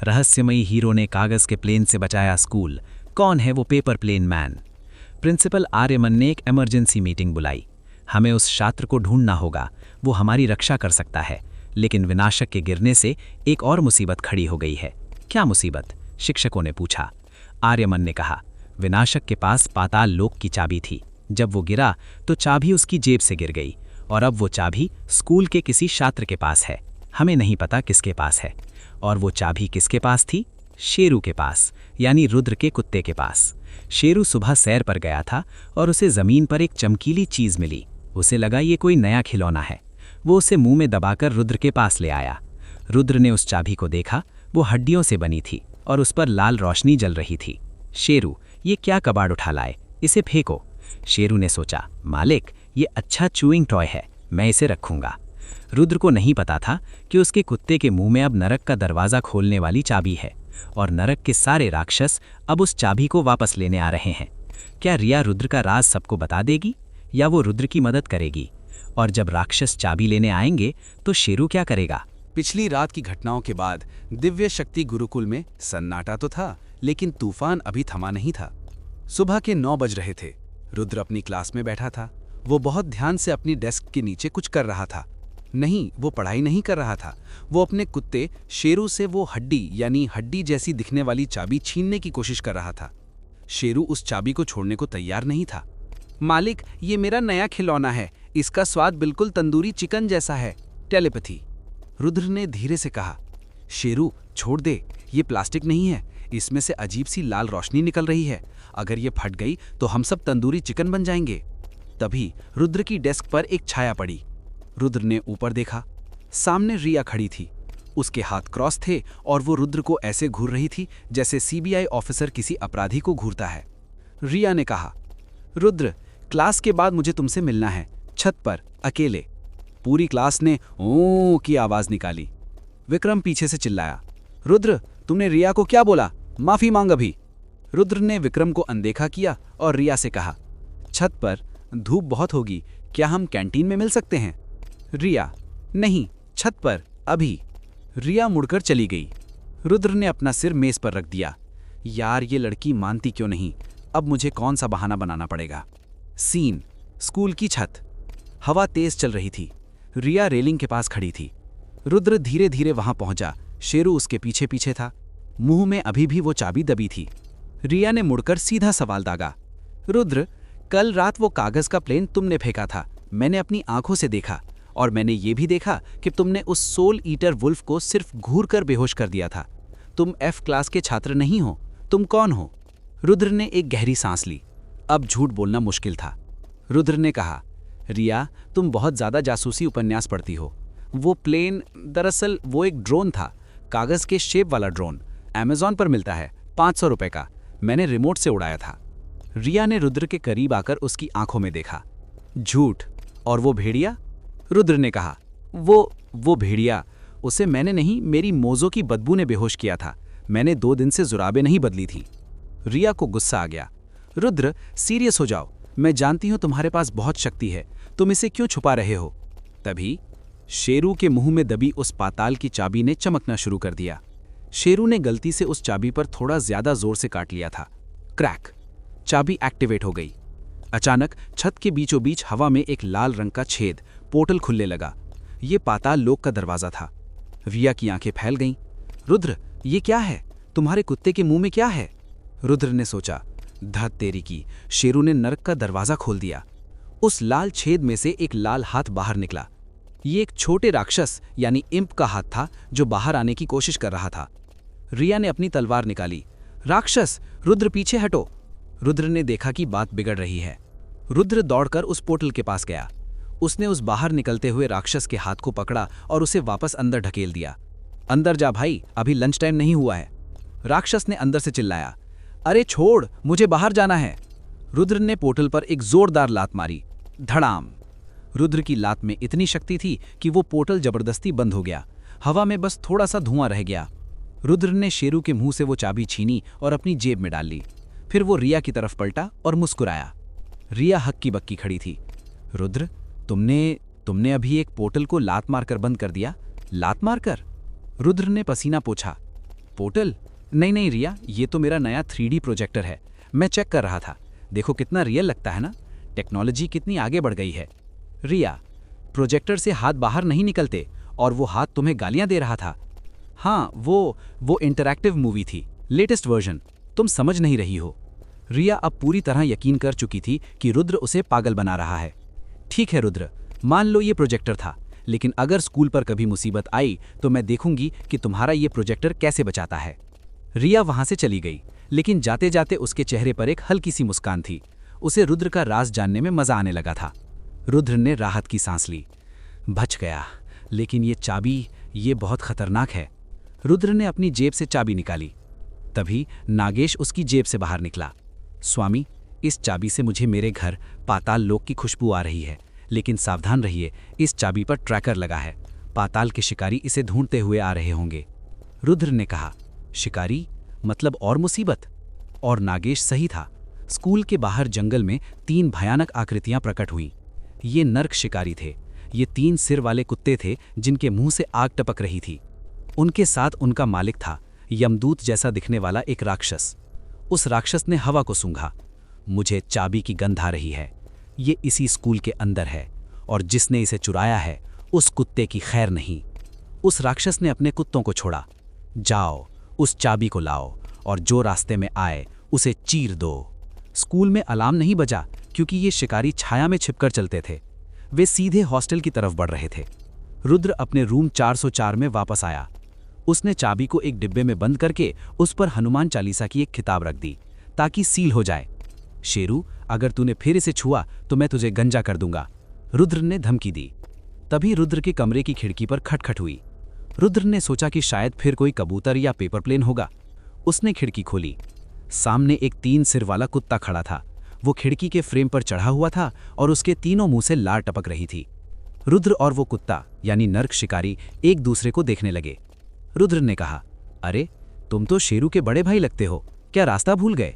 रहस्यमयी हीरो ने कागज़ के प्लेन से बचाया स्कूल। कौन है वो paper plane man? Principal Aryaman ने एक इमरजेंसी मीटिंग बुलाई। हमें उस छात्र को ढूंढना होगा। वो हमारी रक्षा कर सकता है। लेकिन विनाशक के गिरने से एक और मुसीबत खड़ी हो गई है। क्या मुसीबत? शिक्षकों ने पूछा। आर्यमन ने कहा, विनाशक के पास पाताल लोक की चाबी थी। जब वो गिरा तो चाबी उसकी जेब से गिर गई और अब वो चाबी स्कूल के किसी छात्र के पास है। हमें नहीं पता किसके पास है। और वो चाबी किसके पास थी? शेरू के पास, यानी रुद्र के कुत्ते के पास। शेरू सुबह सैर पर गया था और उसे जमीन पर एक चमकीली चीज मिली। उसे लगा ये कोई नया खिलौना है। वो उसे मुंह में दबाकर रुद्र के पास ले आया। रुद्र ने उस चाबी को देखा। वो हड्डियों से बनी थी और उस पर लाल रोशनी जल रही थी। शेरू, ये क्या कबाड़ उठा लाए? इसे फेंको। शेरू ने सोचा, मालिक, ये अच्छा चूइंग टॉय है, मैं इसे रखूंगा। रुद्र को नहीं पता था कि उसके कुत्ते के मुंह में अब नरक का दरवाज़ा खोलने वाली चाबी है और नरक के सारे राक्षस अब उस चाबी को वापस लेने आ रहे हैं। क्या रिया रुद्र का राज सबको बता देगी या वो रुद्र की मदद करेगी? और जब राक्षस चाबी लेने आएंगे तो शेरू क्या करेगा? पिछली रात की घटनाओं के बाद दिव्य शक्ति गुरुकुल में सन्नाटा तो था, लेकिन तूफान अभी थमा नहीं था। सुबह के 9 बज रहे थे। रुद्र अपनी क्लास में बैठा था। वो बहुत ध्यान से अपनी डेस्क के नीचे कुछ कर रहा था। नहीं, वो पढ़ाई नहीं कर रहा था। वो अपने कुत्ते शेरू से वो हड्डी जैसी दिखने वाली चाबी छीनने की कोशिश कर रहा था। शेरू उस चाबी को छोड़ने को तैयार नहीं था। मालिक, ये मेरा नया खिलौना है। इसका स्वाद बिल्कुल तंदूरी चिकन जैसा है। टेलीपैथी। रुद्र ने धीरे से कहा। शेरू, छोड़ दे, ये प्लास्टिक नहीं है। इसमें से अजीब सी लाल रोशनी निकल रही है। अगर ये फट गई तो हम सब तंदूरी चिकन बन जाएंगे। तभी रुद्र की डेस्क पर एक छाया पड़ी। रुद्र ने ऊपर देखा। सामने रिया खड़ी थी। उसके हाथ क्रॉस थे और वो रुद्र को ऐसे घूर रही थी जैसे सीबीआई ऑफिसर किसी अपराधी को घूरता है। रिया ने कहा, रुद्र, क्लास के बाद मुझे तुमसे मिलना है, छत पर, अकेले। पूरी क्लास ने ओ की आवाज निकाली। विक्रम पीछे से चिल्लाया, रुद्र, तुमने रिया को क्या बोला? माफी मांग अभी। रुद्र ने विक्रम को अनदेखा किया और रिया से कहा, छत पर, धूप बहुत होगी, क्या हम कैंटीन में मिल सकते हैं? रिया, नहीं, छत पर, अभी। रिया मुड़कर चली गई। रुद्र ने अपना सिर मेज पर रख दिया। यार, ये लड़की मानती क्यों नहीं? अब मुझे कौन सा बहाना बनाना पड़ेगा। सीन, स्कूल की छत। हवा तेज चल रही थी। रिया रेलिंग के पास खड़ी थी। रुद्र धीरे धीरे वहां पहुंचा। शेरू उसके पीछे पीछे था। मुंह में अभी भी वो चाबी दबी थी। रिया ने मुड़कर सीधा सवाल दागा, रुद्र, कल रात वो कागज का प्लेन तुमने फेंका था, मैंने अपनी आंखों से देखा। और मैंने ये भी देखा कि तुमने उस सोल ईटर वुल्फ को सिर्फ घूर कर बेहोश कर दिया था। तुम F क्लास के छात्र नहीं हो, तुम कौन हो? रुद्र ने एक गहरी सांस ली। अब झूठ बोलना मुश्किल था। रुद्र ने कहा, रिया, तुम बहुत ज्यादा जासूसी उपन्यास पढ़ती हो। वो प्लेन, दरअसल वो एक ड्रोन था, कागज के शेप वाला ड्रोन। अमेज़ॉन पर मिलता है, 500 रुपए का। मैंने रिमोट से उड़ाया था। रिया ने रुद्र के करीब आकर उसकी आंखों में देखा। झूठ। और वो भेड़िया? रुद्र ने कहा, वो भेड़िया, उसे मैंने नहीं, मेरी मोज़ों की बदबू ने बेहोश किया था। मैंने 2 दिन से जुराबें नहीं बदली थी। रिया को गुस्सा आ गया। रुद्र, सीरियस हो जाओ। मैं जानती हूं तुम्हारे पास बहुत शक्ति है, तुम इसे क्यों छुपा रहे हो? तभी शेरू के मुंह में दबी उस पाताल की चाबी ने चमकना शुरू कर दिया। शेरू ने गलती से उस चाबी पर थोड़ा ज्यादा जोर से काट लिया था। क्रैक! चाबी एक्टिवेट हो गई। अचानक छत के बीचों बीच हवा में एक लाल रंग का छेद, पोर्टल खुलने लगा। ये पाताल लोक का दरवाजा था। रिया की आंखें फैल गईं। रुद्र, ये क्या है? तुम्हारे कुत्ते के मुंह में क्या है? रुद्र ने सोचा, धत तेरी की, शेरू ने नरक का दरवाजा खोल दिया। उस लाल छेद में से एक लाल हाथ बाहर निकला। ये एक छोटे राक्षस यानी इम्प का हाथ था जो बाहर आने की कोशिश कर रहा था। रिया ने अपनी तलवार निकाली। राक्षस, रुद्र पीछे हटो। रुद्र ने देखा कि बात बिगड़ रही है। रुद्र दौड़कर उस पोर्टल के पास गया। उसने उस बाहर निकलते हुए राक्षस के हाथ को पकड़ा और उसे वापस अंदर ढकेल दिया। अंदर जा भाई, अभी लंच टाइम नहीं हुआ है। राक्षस ने अंदर से चिल्लाया, अरे छोड़, मुझे बाहर जाना है। रुद्र ने पोर्टल पर एक जोरदार लात मारी। धड़ाम! रुद्र की लात में इतनी शक्ति थी कि वो पोर्टल जबरदस्ती बंद हो गया। हवा में बस थोड़ा सा धुआं रह गया। रुद्र ने शेरू के मुंह से वो चाबी छीनी और अपनी जेब में डाल ली। फिर वो रिया की तरफ पलटा और मुस्कुराया। रिया हक्की बक्की खड़ी थी। रुद्र, तुमने अभी एक पोर्टल को लात मारकर बंद कर दिया? लात मारकर? रुद्र ने पसीना पोंछा। पोर्टल? नहीं रिया, ये तो मेरा नया 3D प्रोजेक्टर है। मैं चेक कर रहा था। देखो कितना रियल लगता है ना? टेक्नोलॉजी कितनी आगे बढ़ गई है। रिया, प्रोजेक्टर से हाथ बाहर नहीं निकलते और वो हाथ तुम्हें गालियां दे रहा था। हाँ, वो इंटरैक्टिव मूवी थी, लेटेस्ट वर्जन। तुम समझ नहीं रही हो। रिया अब पूरी तरह यकीन कर चुकी थी कि रुद्र उसे पागल बना रहा है। ठीक है रुद्र, मान लो ये प्रोजेक्टर था, लेकिन अगर स्कूल पर कभी मुसीबत आई तो मैं देखूंगी कि तुम्हारा ये प्रोजेक्टर कैसे बचाता है। रिया वहां से चली गई, लेकिन जाते जाते उसके चेहरे पर एक हल्की सी मुस्कान थी। उसे रुद्र का राज जानने में मजा आने लगा था। रुद्र ने राहत की सांस ली। बच गया, लेकिन ये चाबी, ये बहुत खतरनाक है। रुद्र ने अपनी जेब से चाबी निकाली। तभी नागेश उसकी जेब से बाहर निकला। स्वामी, इस चाबी से मुझे मेरे घर पाताल लोक की खुशबू आ रही है, लेकिन सावधान रहिए, इस चाबी पर ट्रैकर लगा है। पाताल के शिकारी इसे ढूंढते हुए आ रहे होंगे। रुद्र ने कहा, शिकारी मतलब और मुसीबत? और नागेश सही था। स्कूल के बाहर जंगल में 3 भयानक आकृतियां प्रकट हुईं। ये नर्क शिकारी थे। ये 3 सिर वाले कुत्ते थे जिनके मुंह से आग टपक रही थी। उनके साथ उनका मालिक था, यमदूत जैसा दिखने वाला एक राक्षस। उस राक्षस ने हवा को सूंघा। मुझे चाबी की गंध आ रही है। ये इसी स्कूल के अंदर है और जिसने इसे चुराया है उस कुत्ते की खैर नहीं। उस राक्षस ने अपने कुत्तों को छोड़ा। जाओ, उस चाबी को लाओ और जो रास्ते में आए उसे चीर दो। स्कूल में अलार्म नहीं बजा क्योंकि ये शिकारी छाया में छिपकर चलते थे। वे सीधे हॉस्टल की तरफ बढ़ रहे थे। रुद्र अपने रूम 404 में वापस आया। उसने चाबी को एक डिब्बे में बंद करके उस पर हनुमान चालीसा की एक किताब रख दी ताकि सील हो जाए। शेरू, अगर तूने फिर इसे छुआ तो मैं तुझे गंजा कर दूंगा, रुद्र ने धमकी दी। तभी रुद्र के कमरे की खिड़की पर खटखट हुई। रुद्र ने सोचा कि शायद फिर कोई कबूतर या पेपर प्लेन होगा। उसने खिड़की खोली। सामने एक 3 सिर वाला कुत्ता खड़ा था। वो खिड़की के फ्रेम पर चढ़ा हुआ था और उसके तीनों मुंह से लार टपक रही थी। रुद्र और वो कुत्ता यानी नर्क शिकारी एक दूसरे को देखने लगे। रुद्र ने कहा, अरे तुम तो शेरू के बड़े भाई लगते हो, क्या रास्ता भूल गए?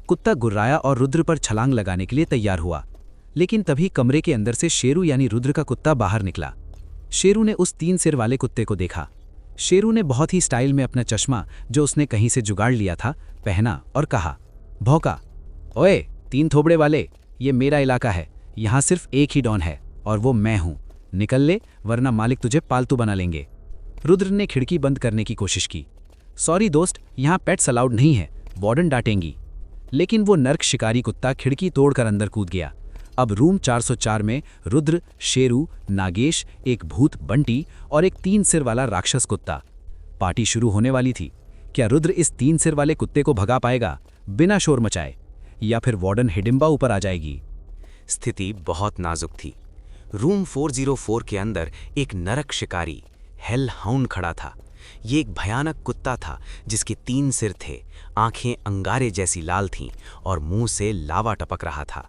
कुत्ता गुर्राया और रुद्र पर छलांग लगाने के लिए तैयार हुआ, लेकिन तभी कमरे के अंदर से शेरू यानी रुद्र का कुत्ता बाहर निकला। शेरू ने उस 3 सिर वाले कुत्ते को देखा। शेरू ने बहुत ही स्टाइल में अपना चश्मा, जो उसने कहीं से जुगाड़ लिया था, पहना और कहा, भौंका, ओए 3 थोबड़े वाले, ये मेरा इलाका है, यहाँ सिर्फ एक ही डॉन है और वो मैं हूँ। निकल ले, वरना मालिक तुझे पालतू बना लेंगे। रुद्र ने खिड़की बंद करने की कोशिश की। सॉरी दोस्त, यहाँ पेट्स अलाउड नहीं है, वार्डन डांटेंगी। लेकिन वो नर्क शिकारी कुत्ता खिड़की तोड़कर अंदर कूद गया। अब रूम 404 में रुद्र, शेरू, नागेश, एक भूत बंटी और एक 3 सिर वाला राक्षस कुत्ता। पार्टी शुरू होने वाली थी क्या रुद्र इस 3 सिर वाले कुत्ते को भगा पाएगा बिना शोर मचाए, या फिर वार्डन हिडिंबा ऊपर आ जाएगी? स्थिति बहुत नाजुक थी। रूम 404 के अंदर एक नरक शिकारी हेल हाउंड खड़ा था। ये एक भयानक कुत्ता था जिसके 3 सिर थे, आंखें अंगारे जैसी लाल थीं और मुंह से लावा टपक रहा था।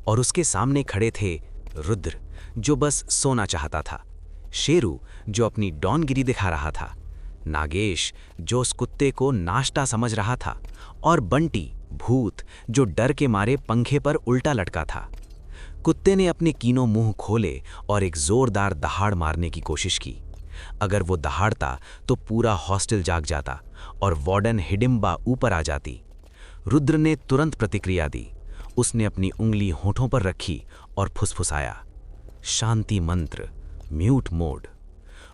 और उसके सामने खड़े थे रुद्र, जो बस सोना चाहता था, शेरू जो अपनी डॉनगिरी दिखा रहा था, नागेश जो उस कुत्ते को नाश्ता समझ रहा था, और बंटी भूत जो डर के मारे पंखे पर उल्टा लटका था। कुत्ते ने अपने कीनों मुंह खोले और एक जोरदार दहाड़ मारने की कोशिश की। अगर वो दहाड़ता तो पूरा हॉस्टल जाग जाता और वार्डन हिडिंबा ऊपर आ जाती। रुद्र ने तुरंत प्रतिक्रिया दी। उसने अपनी उंगली होठों पर रखी और फुसफुसाया, शांति मंत्र, म्यूट मोड।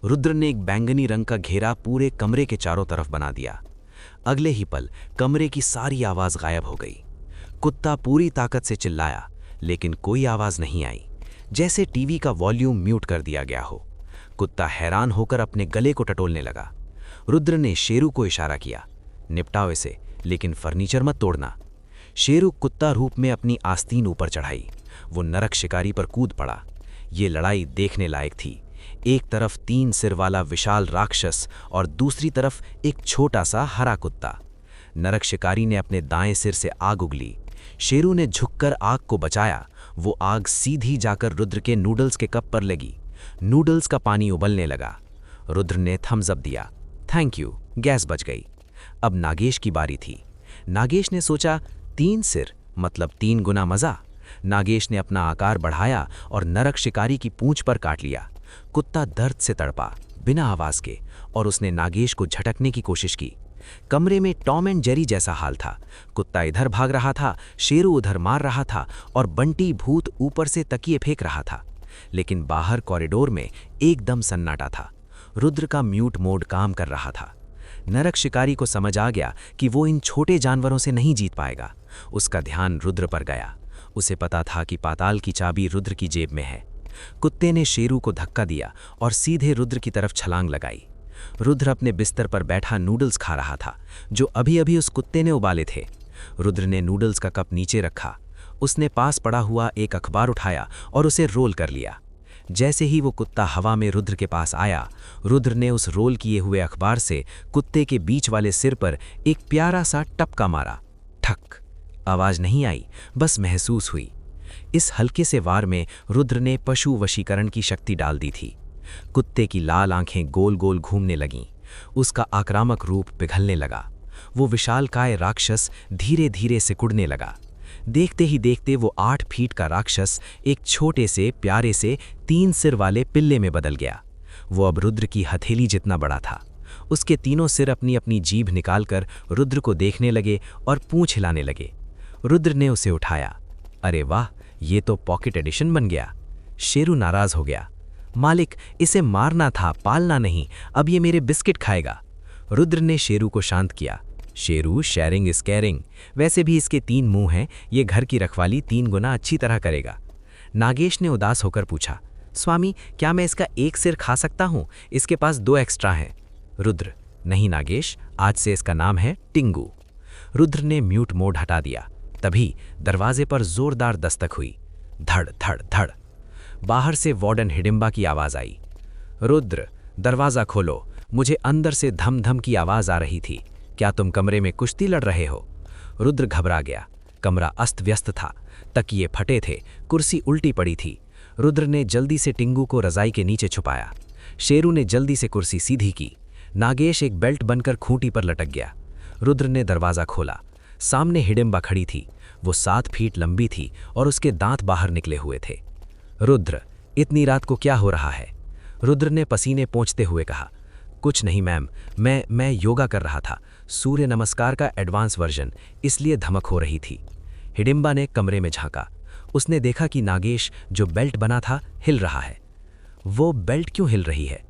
रुद्र ने एक बैंगनी रंग का घेरा पूरे कमरे के चारों तरफ बना दिया। अगले ही पल कमरे की सारी आवाज गायब हो गई। कुत्ता पूरी ताकत से चिल्लाया, लेकिन कोई आवाज नहीं आई, जैसे टीवी का वॉल्यूम म्यूट कर दिया गया हो। कुत्ता हैरान होकर अपने गले को टटोलने लगा। रुद्र ने शेरू को इशारा किया, निपटाओ इसे, लेकिन फर्नीचर मत तोड़ना। शेरू कुत्ता रूप में अपनी आस्तीन ऊपर चढ़ाई। वो नरक शिकारी पर कूद पड़ा। ये लड़ाई देखने लायक थी। एक तरफ 3 सिर वाला विशाल राक्षस और दूसरी तरफ एक छोटा सा हरा कुत्ता। नरक शिकारी ने अपने दाएं सिर से आग उगली। शेरू ने झुककर आग को बचाया। वो आग सीधी जाकर रुद्र के नूडल्स के कप पर लगी। नूडल्स का पानी उबलने लगा। रुद्र ने थम्स अप दिया, थैंक यू, गैस बच गई। अब नागेश की बारी थी। नागेश ने सोचा, 3 सिर मतलब 3 गुना मजा। नागेश ने अपना आकार बढ़ाया और नरक शिकारी की पूंछ पर काट लिया। कुत्ता दर्द से तड़पा बिना आवाज के, और उसने नागेश को झटकने की कोशिश की। कमरे में टॉम एंड जेरी जैसा हाल था। कुत्ता इधर भाग रहा था, शेरू उधर मार रहा था, और बंटी भूत ऊपर से तकिए फेंक रहा था। लेकिन बाहर कॉरिडोर में एकदम सन्नाटा था। रुद्र का म्यूट मोड काम कर रहा था। नरक शिकारी को समझ आ गया कि वो इन छोटे जानवरों से नहीं जीत पाएगा। उसका ध्यान रुद्र पर गया। उसे पता था कि पाताल की चाबी रुद्र की जेब में है। कुत्ते ने शेरू को धक्का दिया और सीधे रुद्र की तरफ छलांग लगाई। रुद्र अपने बिस्तर पर बैठा नूडल्स खा रहा था, जो अभी अभी उस कुत्ते ने उबाले थे। रुद्र ने नूडल्स का कप नीचे रखा। उसने पास पड़ा हुआ एक अखबार उठाया और उसे रोल कर लिया। जैसे ही वो कुत्ता हवा में रुद्र के पास आया, रुद्र ने उस रोल किए हुए अखबार से कुत्ते के बीच वाले सिर पर एक प्यारा सा टपका मारा। ठक। आवाज नहीं आई, बस महसूस हुई। इस हल्के से वार में रुद्र ने पशु वशीकरण की शक्ति डाल दी थी। कुत्ते की लाल आंखें गोल गोल घूमने लगीं। उसका आक्रामक रूप पिघलने लगा। वो विशालकाय राक्षस धीरे धीरे सिकुड़ने लगा। देखते ही देखते वो 8 फीट का राक्षस एक छोटे से प्यारे से 3 सिर वाले पिल्ले में बदल गया। वो अब रुद्र की हथेली जितना बड़ा था। उसके तीनों सिर अपनी अपनी जीभ निकालकर रुद्र को देखने लगे और पूंछ हिलाने लगे। रुद्र ने उसे उठाया। अरे वाह, ये तो पॉकेट एडिशन बन गया। शेरू नाराज हो गया। मालिक, इसे मारना था, पालना नहीं। अब ये मेरे बिस्किट खाएगा। रुद्र ने शेरू को शांत किया। Sheru, sharing is caring. वैसे भी इसके 3 मुंह हैं, ये घर की रखवाली 3 गुना अच्छी तरह करेगा। नागेश ने उदास होकर पूछा, स्वामी, क्या मैं इसका एक सिर खा सकता हूँ? इसके पास 2 एक्स्ट्रा हैं। रुद्र, नहीं नागेश, आज से इसका नाम है टिंगू। रुद्र ने म्यूट मोड हटा दिया। तभी दरवाजे पर जोरदार दस्तक हुई। धड़ धड़ धड़। बाहर से वार्डन हिडिंबा की आवाज आई। रुद्र, दरवाजा खोलो, मुझे अंदर से धम धम की आवाज आ रही थी। क्या तुम कमरे में कुश्ती लड़ रहे हो? रुद्र घबरा गया। कमरा अस्त व्यस्त था। तकिए फटे थे, कुर्सी उल्टी पड़ी थी। रुद्र ने जल्दी से टिंगू को रजाई के नीचे छुपाया। शेरू ने जल्दी से कुर्सी सीधी की। नागेश एक बेल्ट बनकर खूंटी पर लटक गया। रुद्र ने दरवाजा खोला। सामने हिडिंबा खड़ी थी। वो 7 फीट लंबी थी और उसके दांत बाहर निकले हुए थे। रुद्र, इतनी रात को क्या हो रहा है? रुद्र ने पसीने पोंछते हुए कहा। कुछ नहीं मैम, मैं योगा कर रहा था, सूर्य नमस्कार का एडवांस वर्जन, इसलिए धमक हो रही थी। हिडिंबा ने कमरे में झांका। उसने देखा कि नागेश जो बेल्ट बना था हिल रहा है। वो बेल्ट क्यों हिल रही है?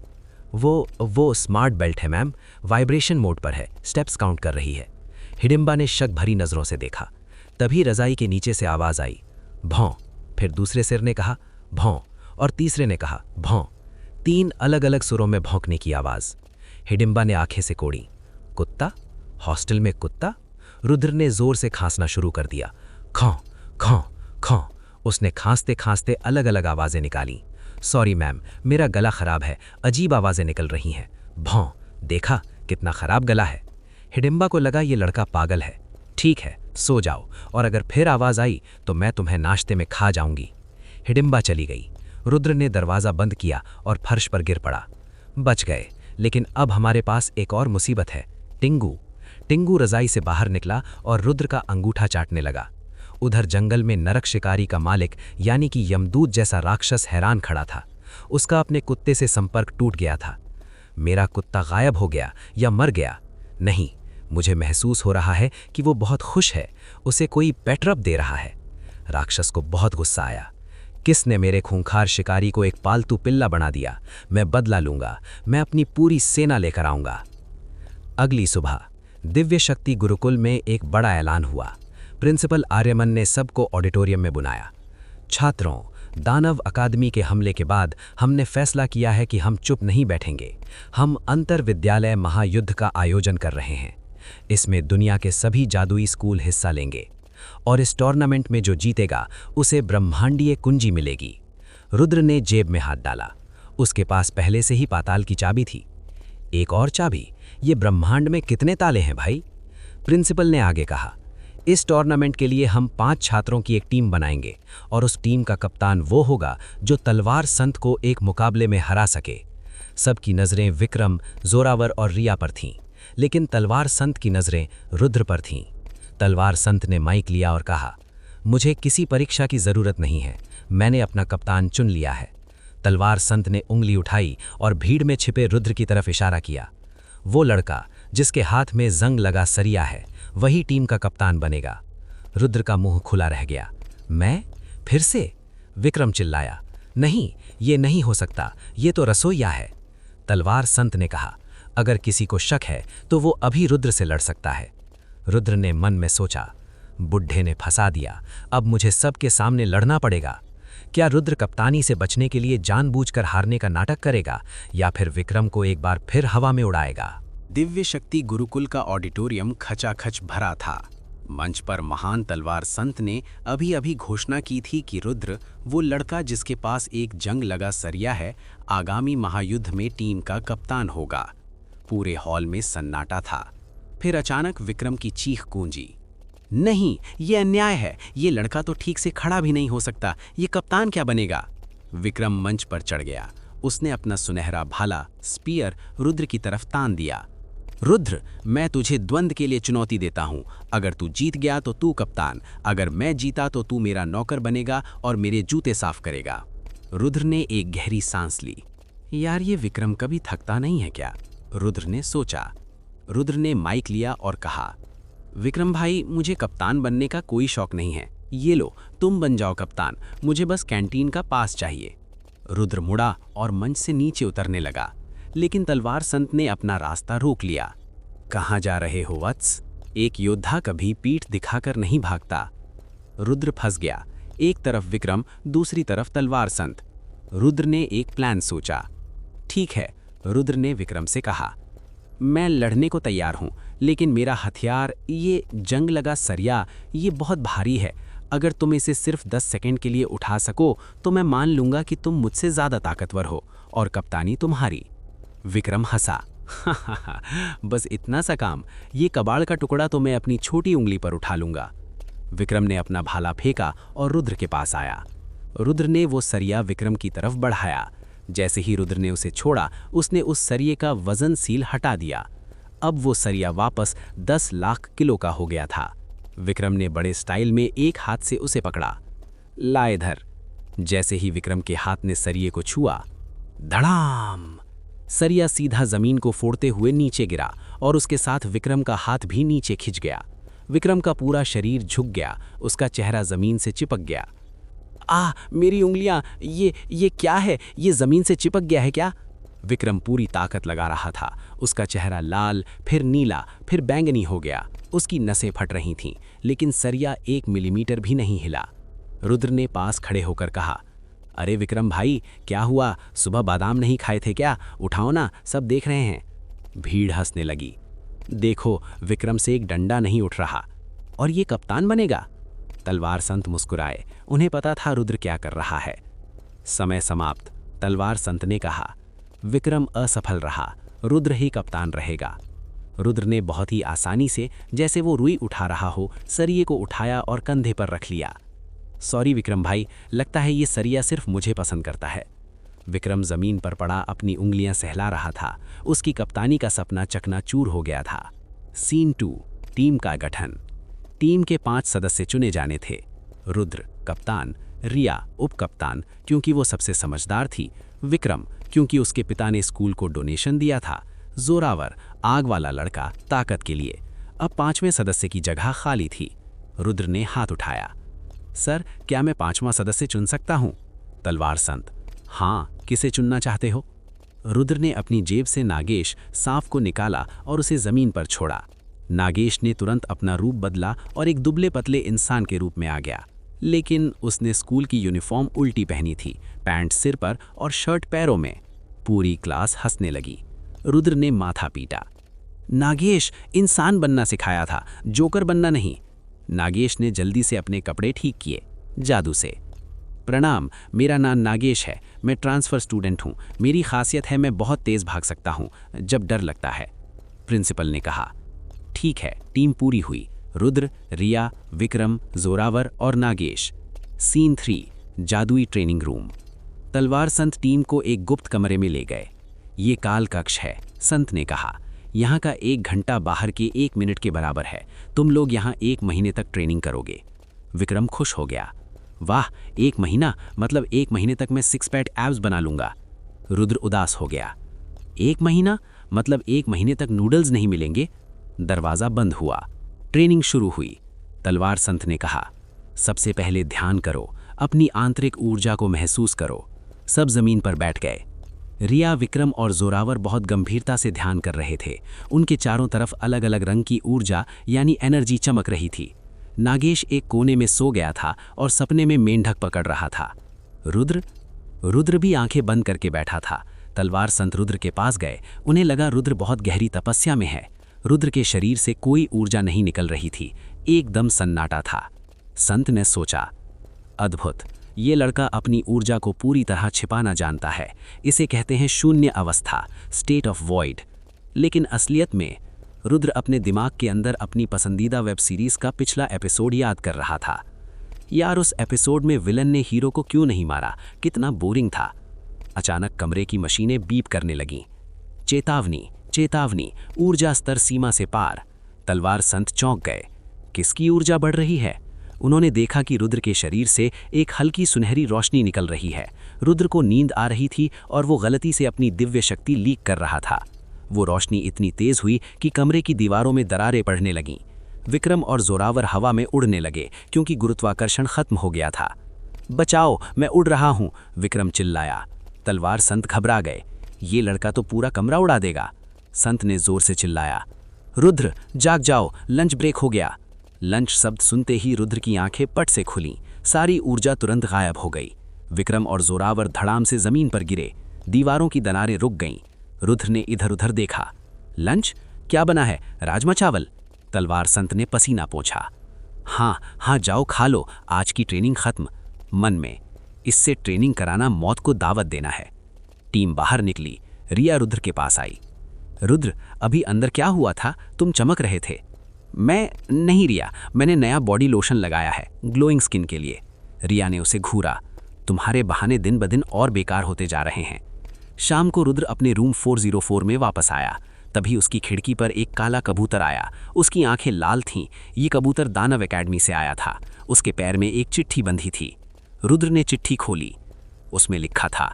वो स्मार्ट बेल्ट है मैम, वाइब्रेशन मोड पर है, स्टेप्स काउंट कर रही है। हिडिंबा ने शक भरी नजरों से देखा। तभी रजाई के नीचे से आवाज आई, भौं। फिर दूसरे सिर ने कहा भौं, और तीसरे ने कहा भौं। 3 अलग अलग सुरों में भौंकने की आवाज। हिडिंबा ने आंखें से कोड़ी। कुत्ता? हॉस्टल में कुत्ता? रुद्र ने जोर से खांसना शुरू कर दिया। खौं खौं खौं, उसने खांसते खांसते अलग अलग आवाजें निकाली। सॉरी मैम, मेरा गला खराब है, अजीब आवाजें निकल रही हैं। भौं, देखा कितना खराब गला है। हिडिंबा को लगा ये लड़का पागल है। ठीक है, सो जाओ, और अगर फिर आवाज आई तो मैं तुम्हें नाश्ते में खा जाऊंगी। हिडिंबा चली गई। रुद्र ने दरवाजा बंद किया और फर्श पर गिर पड़ा। बच गए, लेकिन अब हमारे पास एक और मुसीबत है, टिंगू। टिंगू रजाई से बाहर निकला और रुद्र का अंगूठा चाटने लगा। उधर जंगल में नरक शिकारी का मालिक यानी कि यमदूत जैसा राक्षस हैरान खड़ा था। उसका अपने कुत्ते से संपर्क टूट गया था। मेरा कुत्ता गायब हो गया या मर गया? नहीं, मुझे महसूस हो रहा है कि वो बहुत खुश है, उसे कोई पेट रब दे रहा है। राक्षस को बहुत गुस्सा आया। किसने मेरे खूंखार शिकारी को एक पालतू पिल्ला बना दिया? मैं बदला लूंगा, मैं अपनी पूरी सेना लेकर आऊंगा। अगली सुबह दिव्य शक्ति गुरुकुल में एक बड़ा ऐलान हुआ। प्रिंसिपल आर्यमन ने सबको ऑडिटोरियम में बुलाया। छात्रों, दानव अकादमी के हमले के बाद हमने फैसला किया है कि हम चुप नहीं बैठेंगे। हम अंतर विद्यालय महायुद्ध का आयोजन कर रहे हैं। इसमें दुनिया के सभी जादुई स्कूल हिस्सा लेंगे और इस टूर्नामेंट में जो जीतेगा उसे ब्रह्मांडीय कुंजी मिलेगी। रुद्र ने जेब में हाथ डाला। उसके पास पहले से ही पाताल की चाबी थी। एक और चाबी? ये ब्रह्मांड में कितने ताले हैं भाई? प्रिंसिपल ने आगे कहा, इस टूर्नामेंट के लिए हम 5 छात्रों की एक टीम बनाएंगे और उस टीम का कप्तान वो होगा जो तलवार संत को एक मुकाबले में हरा सके। सबकी नज़रें विक्रम, जोरावर और रिया पर थीं, लेकिन तलवार संत की नज़रें रुद्र पर थीं। तलवार संत ने माइक लिया और कहा, मुझे किसी परीक्षा की ज़रूरत नहीं है, मैंने अपना कप्तान चुन लिया है। तलवार संत ने उंगली उठाई और भीड़ में छिपे रुद्र की तरफ इशारा किया। वो लड़का जिसके हाथ में जंग लगा सरिया है, वही टीम का कप्तान बनेगा। रुद्र का मुंह खुला रह गया। मैं? फिर से? विक्रम चिल्लाया। नहीं, ये नहीं हो सकता, ये तो रसोइया है। तलवार संत ने कहा, अगर किसी को शक है तो वो अभी रुद्र से लड़ सकता है। रुद्र ने मन में सोचा, बुढ़े ने फंसा दिया, अब मुझे सबके सामने लड़ना पड़ेगा। क्या रुद्र कप्तानी से बचने के लिए जानबूझकर हारने का नाटक करेगा या फिर विक्रम को एक बार फिर हवा में उड़ाएगा? दिव्य शक्ति गुरुकुल का ऑडिटोरियम खचाखच भरा था। मंच पर महान तलवार संत ने अभी अभी घोषणा की थी कि रुद्र, वो लड़का जिसके पास एक जंग लगा सरिया है, आगामी महायुद्ध में टीम का कप्तान होगा। पूरे हॉल में सन्नाटा था। फिर अचानक विक्रम की चीख गूंजी, नहीं, ये अन्याय है, ये लड़का तो ठीक से खड़ा भी नहीं हो सकता, ये कप्तान क्या बनेगा? विक्रम मंच पर चढ़ गया। उसने अपना सुनहरा भाला स्पीयर रुद्र की तरफ तान दिया। रुद्र, मैं तुझे द्वंद्व के लिए चुनौती देता हूं। अगर तू जीत गया तो तू कप्तान, अगर मैं जीता तो तू मेरा नौकर बनेगा और मेरे जूते साफ करेगा। रुद्र ने एक गहरी सांस ली। यार, ये विक्रम कभी थकता नहीं है क्या? रुद्र ने सोचा। रुद्र ने माइक लिया और कहा, विक्रम भाई, मुझे कप्तान बनने का कोई शौक नहीं है। ये लो, तुम बन जाओ कप्तान, मुझे बस कैंटीन का पास चाहिए। रुद्र मुड़ा और मंच से नीचे उतरने लगा, लेकिन तलवार संत ने अपना रास्ता रोक लिया। कहाँ जा रहे हो वत्स? एक योद्धा कभी पीठ दिखाकर नहीं भागता। रुद्र फंस गया। एक तरफ विक्रम, दूसरी तरफ तलवार संत। रुद्र ने एक प्लान सोचा। ठीक है, रुद्र ने विक्रम से कहा, मैं लड़ने को तैयार हूं, लेकिन मेरा हथियार, ये जंग लगा सरिया, ये बहुत भारी है। अगर तुम इसे सिर्फ 10 सेकंड के लिए उठा सको तो मैं मान लूंगा कि तुम मुझसे ज़्यादा ताकतवर हो और कप्तानी तुम्हारी। विक्रम हंसा। बस इतना सा काम, ये कबाड़ का टुकड़ा तो मैं अपनी छोटी उंगली पर उठा लूंगा। विक्रम ने अपना भाला फेंका और रुद्र के पास आया। रुद्र ने वो सरिया विक्रम की तरफ बढ़ाया। जैसे ही रुद्र ने उसे छोड़ा, उसने उस सरिये का वजन सील हटा दिया। अब वो सरिया वापस 10 लाख किलो का हो गया था। विक्रम ने बड़े स्टाइल में एक हाथ से उसे पकड़ा। ला इधर। जैसे ही विक्रम के हाथ ने सरिये को छुआ, धड़ाम! सरिया सीधा जमीन को फोड़ते हुए नीचे गिरा और उसके साथ विक्रम का हाथ भी नीचे खिंच गया। विक्रम का पूरा शरीर झुक गया, उसका चेहरा जमीन से चिपक गया। मेरी उंगलियां, ये क्या है? ये जमीन से चिपक गया है क्या? विक्रम पूरी ताकत लगा रहा था। उसका चेहरा लाल, फिर नीला, फिर बैंगनी हो गया। उसकी नसें फट रही थीं, लेकिन सरिया 1 मिलीमीटर भी नहीं हिला। रुद्र ने पास खड़े होकर कहा, अरे विक्रम भाई, क्या हुआ? सुबह बादाम नहीं खाए थे क्या? उठाओ ना, सब देख रहे हैं। भीड़ हंसने लगी। देखो, विक्रम से एक डंडा नहीं उठ रहा। और ये कप्तान बनेगा? तलवार संत मुस्कुराए। उन्हें पता था रुद्र क्या कर रहा है। समय समाप्त, तलवार संत ने कहा। विक्रम असफल रहा, रुद्र ही कप्तान रहेगा। रुद्र ने बहुत ही आसानी से, जैसे वो रुई उठा रहा हो, सरिये को उठाया और कंधे पर रख लिया। सॉरी विक्रम भाई, लगता है ये सरिया सिर्फ मुझे पसंद करता है। विक्रम जमीन पर पड़ा अपनी उंगलियां सहला रहा था। उसकी कप्तानी का सपना चकनाचूर हो गया था। सीन 2, टीम का गठन। टीम के 5 सदस्य चुने जाने थे। रुद्र कप्तान, रिया उप कप्तान क्योंकि वो सबसे समझदार थी, विक्रम क्योंकि उसके पिता ने स्कूल को डोनेशन दिया था, जोरावर आग वाला लड़का ताकत के लिए। अब 5वें सदस्य की जगह खाली थी। रुद्र ने हाथ उठाया। सर, क्या मैं 5वां सदस्य चुन सकता हूं? तलवार संत, हाँ, किसे चुनना चाहते हो? रुद्र ने अपनी जेब से नागेश सांप को निकाला और उसे जमीन पर छोड़ा। नागेश ने तुरंत अपना रूप बदला और एक दुबले पतले इंसान के रूप में आ गया, लेकिन उसने स्कूल की यूनिफॉर्म उल्टी पहनी थी, पैंट सिर पर और शर्ट पैरों में। पूरी क्लास हंसने लगी। रुद्र ने माथा पीटा। नागेश, इंसान बनना सिखाया था, जोकर बनना नहीं। नागेश ने जल्दी से अपने कपड़े ठीक किए, जादू से। प्रणाम, मेरा नाम नागेश है, मैं ट्रांसफ़र स्टूडेंट हूँ। मेरी खासियत है मैं बहुत तेज़ भाग सकता हूँ जब डर लगता है। प्रिंसिपल ने कहा। ठीक है, टीम पूरी हुई। रुद्र, रिया, विक्रम, जोरावर और नागेश। सीन 3, जादुई ट्रेनिंग रूम। तलवार संत टीम को एक गुप्त कमरे में ले गए। ये काल कक्ष है, संत ने कहा। यहाँ का 1 घंटा बाहर के 1 मिनट के बराबर है। तुम लोग यहाँ 1 महीने तक ट्रेनिंग करोगे। विक्रम खुश हो गया। वाह, 1 महीना, मतलब 1 महीने तक मैं 6 पैक एब्स बना लूँगा। रुद्र उदास हो गया। 1 महीना, मतलब 1 महीने तक नूडल्स नहीं मिलेंगे। दरवाज़ा बंद हुआ। ट्रेनिंग शुरू हुई। तलवार संत ने कहा, सबसे पहले ध्यान करो, अपनी आंतरिक ऊर्जा को महसूस करो। सब जमीन पर बैठ गए। रिया, विक्रम और जोरावर बहुत गंभीरता से ध्यान कर रहे थे। उनके चारों तरफ अलग अलग रंग की ऊर्जा यानी एनर्जी चमक रही थी। नागेश एक कोने में सो गया था और सपने में मेंढक पकड़ रहा था। रुद्र भी आंखें बंद करके बैठा था। तलवार संत रुद्र के पास गए। उन्हें लगा रुद्र बहुत गहरी तपस्या में है। रुद्र के शरीर से कोई ऊर्जा नहीं निकल रही थी, एकदम सन्नाटा था। संत ने सोचा, अद्भुत, ये लड़का अपनी ऊर्जा को पूरी तरह छिपाना जानता है। इसे कहते हैं शून्य अवस्था, स्टेट ऑफ वॉइड। लेकिन असलियत में रुद्र अपने दिमाग के अंदर अपनी पसंदीदा वेब सीरीज का पिछला एपिसोड याद कर रहा था। यार, उस एपिसोड में विलन ने हीरो को क्यों नहीं मारा, कितना बोरिंग था। अचानक कमरे की मशीनें बीप करने लगीं। चेतावनी, चेतावनी, ऊर्जा स्तर सीमा से पार। तलवार संत चौंक गए। किसकी ऊर्जा बढ़ रही है? उन्होंने देखा कि रुद्र के शरीर से एक हल्की सुनहरी रोशनी निकल रही है। रुद्र को नींद आ रही थी और वो गलती से अपनी दिव्य शक्ति लीक कर रहा था। वो रोशनी इतनी तेज हुई कि कमरे की दीवारों में दरारें पड़ने लगीं। विक्रम और जोरावर हवा में उड़ने लगे क्योंकि गुरुत्वाकर्षण खत्म हो गया था। बचाओ, मैं उड़ रहा हूँ, विक्रम चिल्लाया। तलवार संत घबरा गए। ये लड़का तो पूरा कमरा उड़ा देगा। संत ने जोर से चिल्लाया, रुद्र जाग जाओ, लंच ब्रेक हो गया। लंच शब्द सुनते ही रुद्र की आंखें पट से खुलीं। सारी ऊर्जा तुरंत गायब हो गई। विक्रम और जोरावर धड़ाम से जमीन पर गिरे। दीवारों की दरारें रुक गईं। रुद्र ने इधर उधर देखा। लंच क्या बना है, राजमा चावल? तलवार संत ने पसीना पोंछा। हाँ, जाओ खा लो, आज की ट्रेनिंग खत्म। मन में, इससे ट्रेनिंग कराना मौत को दावत देना है। टीम बाहर निकली। रिया रुद्र के पास आई। रुद्र, अभी अंदर क्या हुआ था, तुम चमक रहे थे। मैं नहीं रिया, मैंने नया बॉडी लोशन लगाया है, ग्लोइंग स्किन के लिए। रिया ने उसे घूरा। तुम्हारे बहाने दिन ब दिन और बेकार होते जा रहे हैं। शाम को रुद्र अपने रूम 404 में वापस आया। तभी उसकी खिड़की पर एक काला कबूतर आया। उसकी आंखें लाल थीं। ये कबूतर दानव एकेडमी से आया था। उसके पैर में एक चिट्ठी बंधी थी। रुद्र ने चिट्ठी खोली। उसमें लिखा था,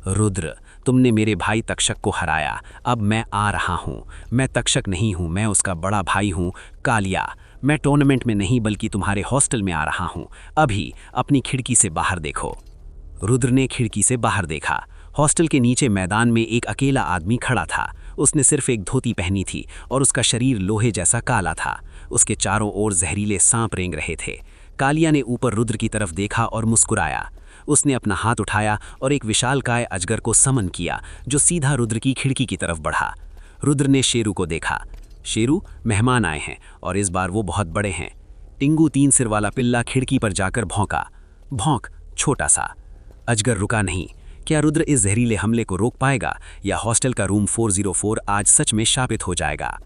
रुद्र, तुमने मेरे भाई तक्षक को हराया, अब मैं आ रहा हूँ। मैं तक्षक नहीं हूँ, मैं उसका बड़ा भाई हूँ, कालिया। मैं टूर्नामेंट में नहीं बल्कि तुम्हारे हॉस्टल में आ रहा हूँ। अभी अपनी खिड़की से बाहर देखो। रुद्र ने खिड़की से बाहर देखा। हॉस्टल के नीचे मैदान में एक अकेला आदमी खड़ा था। उसने सिर्फ एक धोती पहनी थी और उसका शरीर लोहे जैसा काला था। उसके चारों ओर जहरीले सांप रेंग रहे थे। कालिया ने ऊपर रुद्र की तरफ देखा और मुस्कुराया। उसने अपना हाथ उठाया और एक विशालकाय अजगर को समन किया, जो सीधा रुद्र की खिड़की की तरफ बढ़ा। रुद्र ने शेरू को देखा। शेरू, मेहमान आए हैं और इस बार वो बहुत बड़े हैं। टिंगू 3 सिर वाला पिल्ला खिड़की पर जाकर भौंका। भौंक छोटा सा। अजगर रुका नहीं। क्या रुद्र इस जहरीले हमले को रोक पाएगा या हॉस्टल का रूम 404 आज सच में शापित हो जाएगा?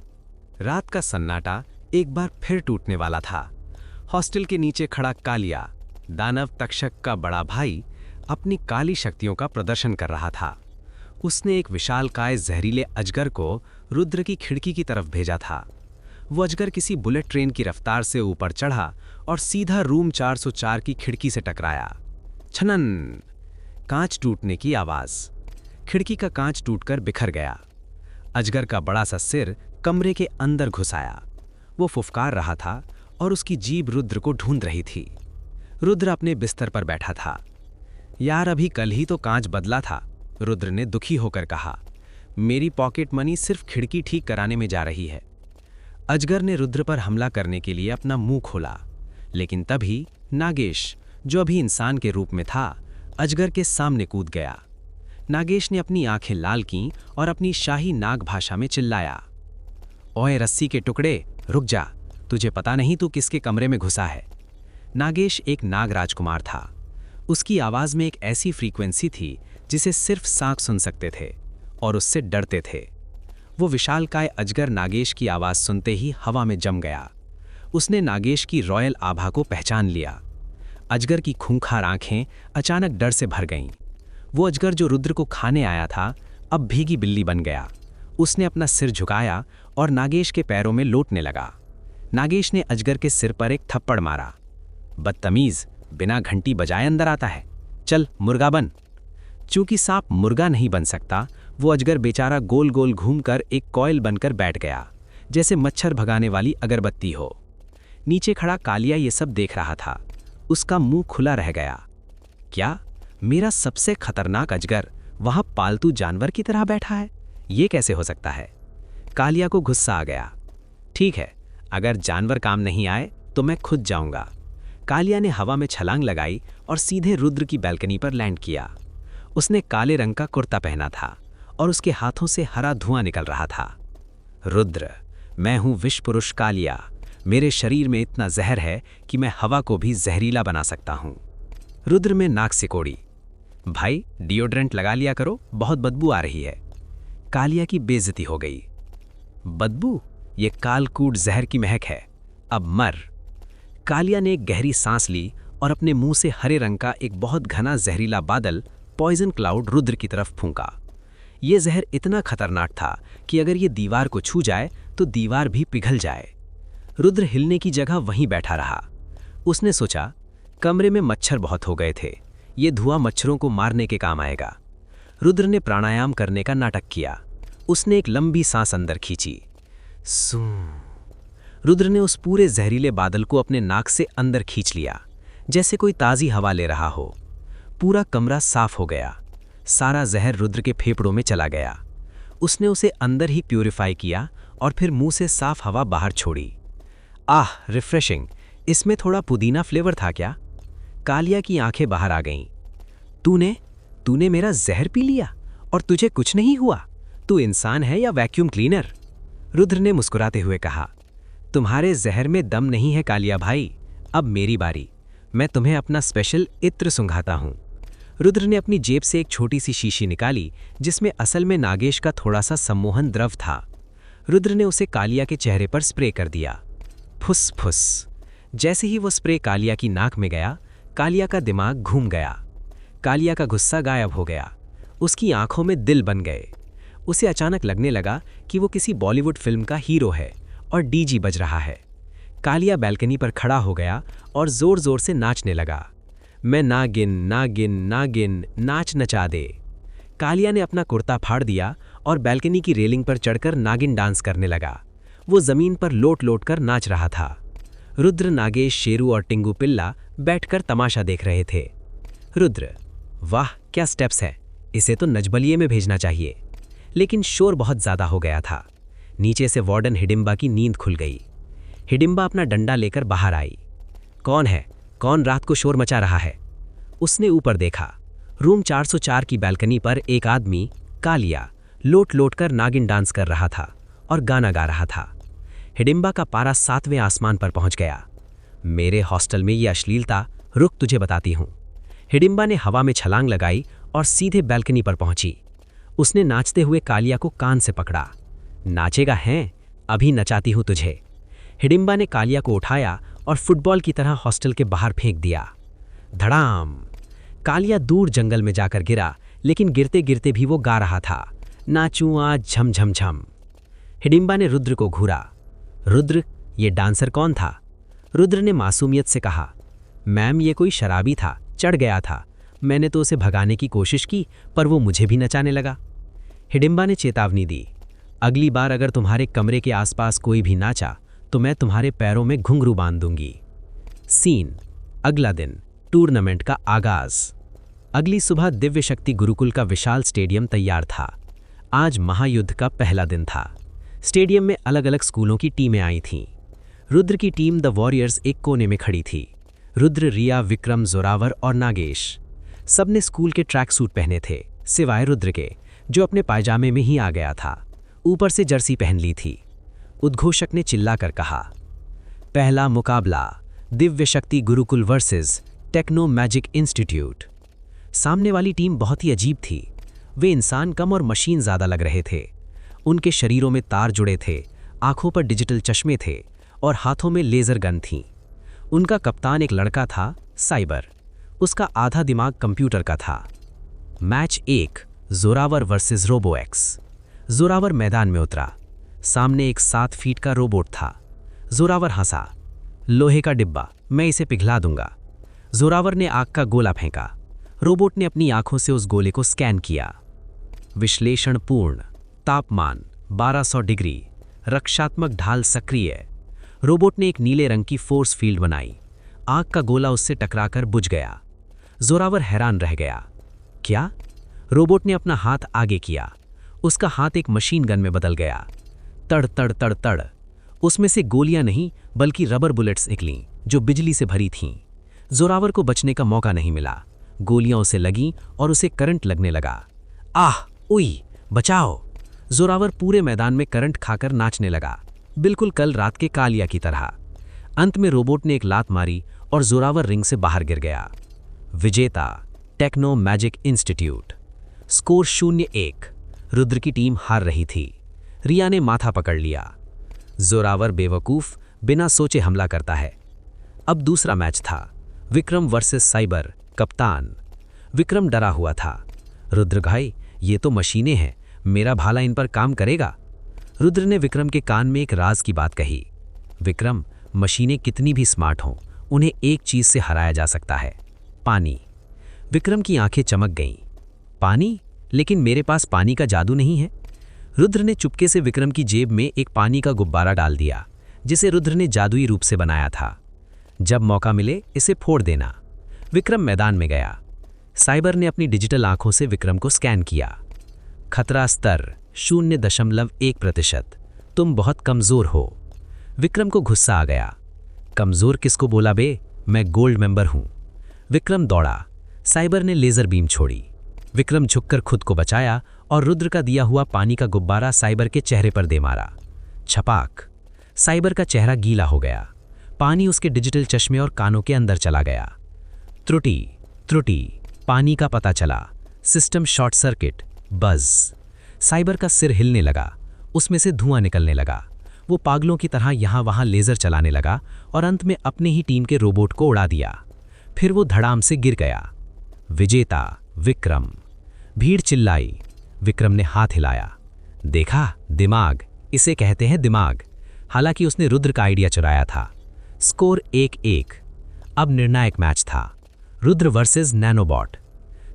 रात का सन्नाटा एक बार फिर टूटने वाला था। हॉस्टल के नीचे खड़ा कालिया, दानव तक्षक का बड़ा भाई, अपनी काली शक्तियों का प्रदर्शन कर रहा था। उसने एक विशालकाय जहरीले अजगर को रुद्र की खिड़की की तरफ भेजा था। वो अजगर किसी बुलेट ट्रेन की रफ्तार से ऊपर चढ़ा और सीधा रूम 404 की खिड़की से टकराया। छनन! कांच टूटने की आवाज। खिड़की का कांच टूटकर बिखर गया। अजगर का बड़ा सा सिर कमरे के अंदर घुस आया। वो फुफकार रहा था और उसकी जीभ रुद्र को ढूंढ रही थी। रुद्र अपने बिस्तर पर बैठा था। यार, अभी कल ही तो कांच बदला था, रुद्र ने दुखी होकर कहा। मेरी पॉकेट मनी सिर्फ खिड़की ठीक कराने में जा रही है। अजगर ने रुद्र पर हमला करने के लिए अपना मुंह खोला, लेकिन तभी नागेश, जो अभी इंसान के रूप में था, अजगर के सामने कूद गया। नागेश ने अपनी आंखें लाल कीं और अपनी शाही नाग भाषा में चिल्लाया, ओए रस्सी के टुकड़े, रुक जा, तुझे पता नहीं तू किसके कमरे में घुसा है। नागेश एक नाग राजकुमार था। उसकी आवाज में एक ऐसी फ्रीक्वेंसी थी जिसे सिर्फ सांप सुन सकते थे और उससे डरते थे। वो विशालकाय अजगर नागेश की आवाज सुनते ही हवा में जम गया। उसने नागेश की रॉयल आभा को पहचान लिया। अजगर की खूंखार आंखें अचानक डर से भर गईं। वो अजगर जो रुद्र को खाने आया था, अब भीगी बिल्ली बन गया। उसने अपना सिर झुकाया और नागेश के पैरों में लोटने लगा। नागेश ने अजगर के सिर पर एक थप्पड़ मारा। बदतमीज, बिना घंटी बजाए अंदर आता है, चल मुर्गा बन। चूंकि सांप मुर्गा नहीं बन सकता, वो अजगर बेचारा गोल गोल घूमकर एक कॉइल बनकर बैठ गया, जैसे मच्छर भगाने वाली अगरबत्ती हो। नीचे खड़ा कालिया ये सब देख रहा था। उसका मुंह खुला रह गया। क्या मेरा सबसे खतरनाक अजगर वहां पालतू जानवर की तरह बैठा है? ये कैसे हो सकता है? कालिया को गुस्सा आ गया। ठीक है, अगर जानवर काम नहीं आए तो मैं खुद जाऊंगा। कालिया ने हवा में छलांग लगाई और सीधे रुद्र की बैल्कनी पर लैंड किया। उसने काले रंग का कुर्ता पहना था और उसके हाथों से हरा धुआं निकल रहा था। रुद्र, मैं हूं विष पुरुष कालिया। मेरे शरीर में इतना जहर है कि मैं हवा को भी जहरीला बना सकता हूं। रुद्र में नाक सिकोड़ी। भाई, डिओड्रेंट लगा लिया करो, बहुत बदबू आ रही है। कालिया की बेइज्जती हो गई। बदबू? ये कालकूट जहर की महक है, अब मर। कालिया ने एक गहरी सांस ली और अपने मुंह से हरे रंग का एक बहुत घना जहरीला बादल, पॉइजन क्लाउड, रुद्र की तरफ फूंका। ये जहर इतना खतरनाक था कि अगर ये दीवार को छू जाए तो दीवार भी पिघल जाए। रुद्र हिलने की जगह वहीं बैठा रहा। उसने सोचा, कमरे में मच्छर बहुत हो गए थे, ये धुआं मच्छरों को मारने के काम आएगा। रुद्र ने प्राणायाम करने का नाटक किया। उसने एक लंबी सांस अंदर खींची। सू। रुद्र ने उस पूरे जहरीले बादल को अपने नाक से अंदर खींच लिया, जैसे कोई ताज़ी हवा ले रहा हो। पूरा कमरा साफ हो गया। सारा जहर रुद्र के फेफड़ों में चला गया। उसने उसे अंदर ही प्यूरिफाई किया और फिर मुंह से साफ हवा बाहर छोड़ी। आह, रिफ्रेशिंग। इसमें थोड़ा पुदीना फ्लेवर था क्या? कालिया की आंखें बाहर आ गईं। तूने मेरा जहर पी लिया और तुझे कुछ नहीं हुआ? तू इंसान है या वैक्यूम क्लीनर? रुद्र ने मुस्कुराते हुए कहा। तुम्हारे जहर में दम नहीं है कालिया भाई, अब मेरी बारी। मैं तुम्हें अपना स्पेशल इत्र सुंघाता हूं। रुद्र ने अपनी जेब से एक छोटी सी शीशी निकाली जिसमें असल में नागेश का थोड़ा सा सम्मोहन द्रव था। रुद्र ने उसे कालिया के चेहरे पर स्प्रे कर दिया। फुस फुस। जैसे ही वो स्प्रे कालिया की नाक में गया, कालिया का दिमाग घूम गया। कालिया का गुस्सा गायब हो गया। उसकी आंखों में दिल बन गए। उसे अचानक लगने लगा कि वो किसी बॉलीवुड फिल्म का हीरो है और डीजी बज रहा है। कालिया बैल्कनी पर खड़ा हो गया और जोर जोर से नाचने लगा। मैं नागिन नागिन नागिन, नाच नचा दे। कालिया ने अपना कुर्ता फाड़ दिया और बैल्कनी की रेलिंग पर चढ़कर नागिन डांस करने लगा। वो जमीन पर लोट लोट कर नाच रहा था। रुद्र, नागेश, शेरू और टिंगू पिल्ला बैठकर तमाशा देख रहे थे। रुद्र, वाह क्या स्टेप्स है, इसे तो नजबलिए में भेजना चाहिए। लेकिन शोर बहुत ज्यादा हो गया था। नीचे से वार्डन हिडिंबा की नींद खुल गई। हिडिंबा अपना डंडा लेकर बाहर आई। कौन है? कौन रात को शोर मचा रहा है? उसने ऊपर देखा। रूम 404 की बैल्कनी पर एक आदमी, कालिया, लोट लोट कर नागिन डांस कर रहा था और गाना गा रहा था। हिडिंबा का पारा 7वें आसमान पर पहुंच गया। मेरे हॉस्टल में ये अश्लीलता, रुक तुझे बताती हूं। हिडिंबा ने हवा में छलांग लगाई और सीधे बैल्कनी पर पहुंची। उसने नाचते हुए कालिया को कान से पकड़ा। नाचेगा हैं? अभी नचाती हूं तुझे। हिडिंबा ने कालिया को उठाया और फुटबॉल की तरह हॉस्टल के बाहर फेंक दिया। धड़ाम! कालिया दूर जंगल में जाकर गिरा, लेकिन गिरते गिरते भी वो गा रहा था, नाचूं आज झम झम झम। हिडिंबा ने रुद्र को घूरा। रुद्र, ये डांसर कौन था? रुद्र ने मासूमियत से कहा, मैम ये कोई शराबी था, चढ़ गया था। मैंने तो उसे भगाने की कोशिश की, पर वो मुझे भी नचाने लगा। हिडिंबा ने चेतावनी दी, अगली बार अगर तुम्हारे कमरे के आसपास कोई भी नाचा तो मैं तुम्हारे पैरों में घुंघरू बांध दूंगी। सीन, अगला दिन, टूर्नामेंट का आगाज। अगली सुबह दिव्य शक्ति गुरुकुल का विशाल स्टेडियम तैयार था। आज महायुद्ध का पहला दिन था। स्टेडियम में अलग अलग स्कूलों की टीमें आई थीं। रुद्र की टीम द वॉरियर्स एक कोने में खड़ी थी। रुद्र, रिया, विक्रम, जोरावर और नागेश सबने स्कूल के ट्रैक सूट पहने थे, सिवाय रुद्र के, जो अपने पायजामे में ही आ गया था। ऊपर से जर्सी पहन ली थी। उद्घोषक ने चिल्लाकर कहा, पहला मुकाबला Divya Shakti Gurukul versus Techno Magic Institute. सामने वाली टीम बहुत ही अजीब थी। वे इंसान कम और मशीन ज़्यादा लग रहे थे। उनके शरीरों में तार जुड़े थे, आंखों पर डिजिटल चश्मे थे और हाथों में लेज़र गन थीं। उनका कप्तान एक लड़का था, साइबर। उसका आधा दिमाग कंप्यूटर का था। Match 1, Zorawar versus RoboX. Zorawar मैदान में उतरा। सामने एक 7 फीट का रोबोट था। जोरावर हंसा, लोहे का डिब्बा, मैं इसे पिघला दूंगा। जोरावर ने आग का गोला फेंका। रोबोट ने अपनी आंखों से उस गोले को स्कैन किया। विश्लेषण पूर्ण। तापमान 1200 डिग्री। रक्षात्मक ढाल सक्रिय। रोबोट ने एक नीले रंग की फोर्स फील्ड बनाई। आग का गोला उससे टकराकर बुझ गया। जोरावर हैरान रह गया। क्या? रोबोट ने अपना हाथ आगे किया। उसका हाथ एक मशीन गन में बदल गया। तड़ तड़ तड़ तड़। उसमें से गोलियां नहीं बल्कि रबर बुलेट्स निकलीं, जो बिजली से भरी थीं। जोरावर को बचने का मौका नहीं मिला। गोलियां उसे लगीं और उसे करंट लगने लगा। आह, उई, बचाओ! जोरावर पूरे मैदान में करंट खाकर नाचने लगा, बिल्कुल कल रात के कालिया की तरह। अंत में रोबोट ने एक लात मारी और जोरावर रिंग से बाहर गिर गया। विजेता Techno Magic Institute. Score 0-1। Rudra की टीम हार रही थी। रिया ने माथा पकड़ लिया। जोरावर बेवकूफ, बिना सोचे हमला करता है। अब दूसरा मैच था, विक्रम वर्सेस साइबर, कप्तान। विक्रम डरा हुआ था। रुद्र भाई, ये तो मशीनें हैं, मेरा भाला इन पर काम करेगा। रुद्र ने विक्रम के कान में एक राज की बात कही। विक्रम, मशीनें कितनी भी स्मार्ट हों, उन्हें एक चीज से हराया जा सकता है, पानी। विक्रम की आंखें चमक गईं। पानी? लेकिन मेरे पास पानी का जादू नहीं है। रुद्र ने चुपके से विक्रम की जेब में एक पानी का गुब्बारा डाल दिया, जिसे रुद्र ने जादुई रूप से बनाया था। जब मौका मिले इसे फोड़ देना। विक्रम मैदान में गया। साइबर ने अपनी डिजिटल आंखों से विक्रम को स्कैन किया। खतरा स्तर 0.1%। तुम बहुत कमजोर हो। विक्रम को गुस्सा आ गया। कमजोर किसको बोला बे? मैं गोल्ड मेंबर हूं। विक्रम दौड़ा। साइबर ने लेजर बीम छोड़ी। विक्रम झुककर खुद को बचाया और रुद्र का दिया हुआ पानी का गुब्बारा साइबर के चेहरे पर दे मारा। छपाक! साइबर का चेहरा गीला हो गया। पानी उसके डिजिटल चश्मे और कानों के अंदर चला गया। त्रुटि, त्रुटि, पानी का पता चला। System short circuit. बज। साइबर का सिर हिलने लगा। उसमें से धुआं निकलने लगा। वो पागलों की तरह यहां वहां लेजर चलाने लगा और अंत में अपने ही टीम के रोबोट को उड़ा दिया। फिर वो धड़ाम से गिर गया। विजेता विक्रम। भीड़ चिल्लाई। विक्रम ने हाथ हिलाया। देखा, दिमाग, इसे कहते हैं दिमाग। हालांकि उसने रुद्र का आइडिया चुराया था। स्कोर 1-1। अब निर्णायक मैच था, रुद्र वर्सेस नैनोबॉट।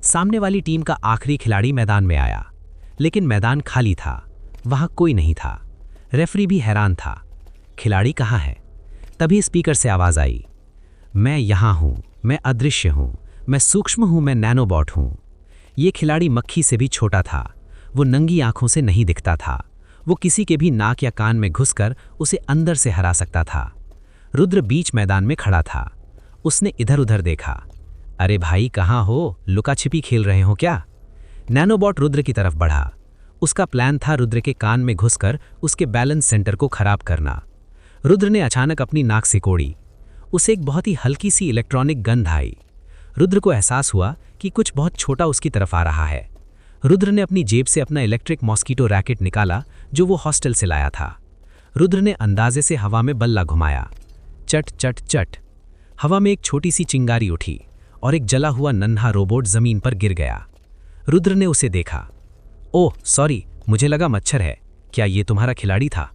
सामने वाली टीम का आखिरी खिलाड़ी मैदान में आया, लेकिन मैदान खाली था, वहां कोई नहीं था। रेफरी भी हैरान था, खिलाड़ी कहाँ है? तभी स्पीकर से आवाज आई, मैं यहां हूं, मैं अदृश्य हूं, मैं सूक्ष्म हूं, मैं नैनोबॉट हूं। ये खिलाड़ी मक्खी से भी छोटा था। वो नंगी आंखों से नहीं दिखता था। वो किसी के भी नाक या कान में घुसकर उसे अंदर से हरा सकता था। रुद्र बीच मैदान में खड़ा था। उसने इधर उधर देखा। अरे भाई, कहाँ हो? लुका छिपी खेल रहे हो क्या? नैनोबॉट रुद्र की तरफ बढ़ा। उसका प्लान था रुद्र के कान में घुसकर उसके बैलेंस सेंटर को खराब करना। रुद्र ने अचानक अपनी नाक सिकोड़ी। उसे एक बहुत ही हल्की सी इलेक्ट्रॉनिक गंध आई। रुद्र को एहसास हुआ कि कुछ बहुत छोटा उसकी तरफ आ रहा है। रुद्र ने अपनी जेब से अपना इलेक्ट्रिक मॉस्कीटो रैकेट निकाला जो वो हॉस्टल से लाया था। रुद्र ने अंदाजे से हवा में बल्ला घुमाया। चट चट चट, हवा में एक छोटी सी चिंगारी उठी और एक जला हुआ नन्हा रोबोट जमीन पर गिर गया। रुद्र ने उसे देखा। ओह सॉरी, मुझे लगा मच्छर है। क्या ये तुम्हारा खिलाड़ी था?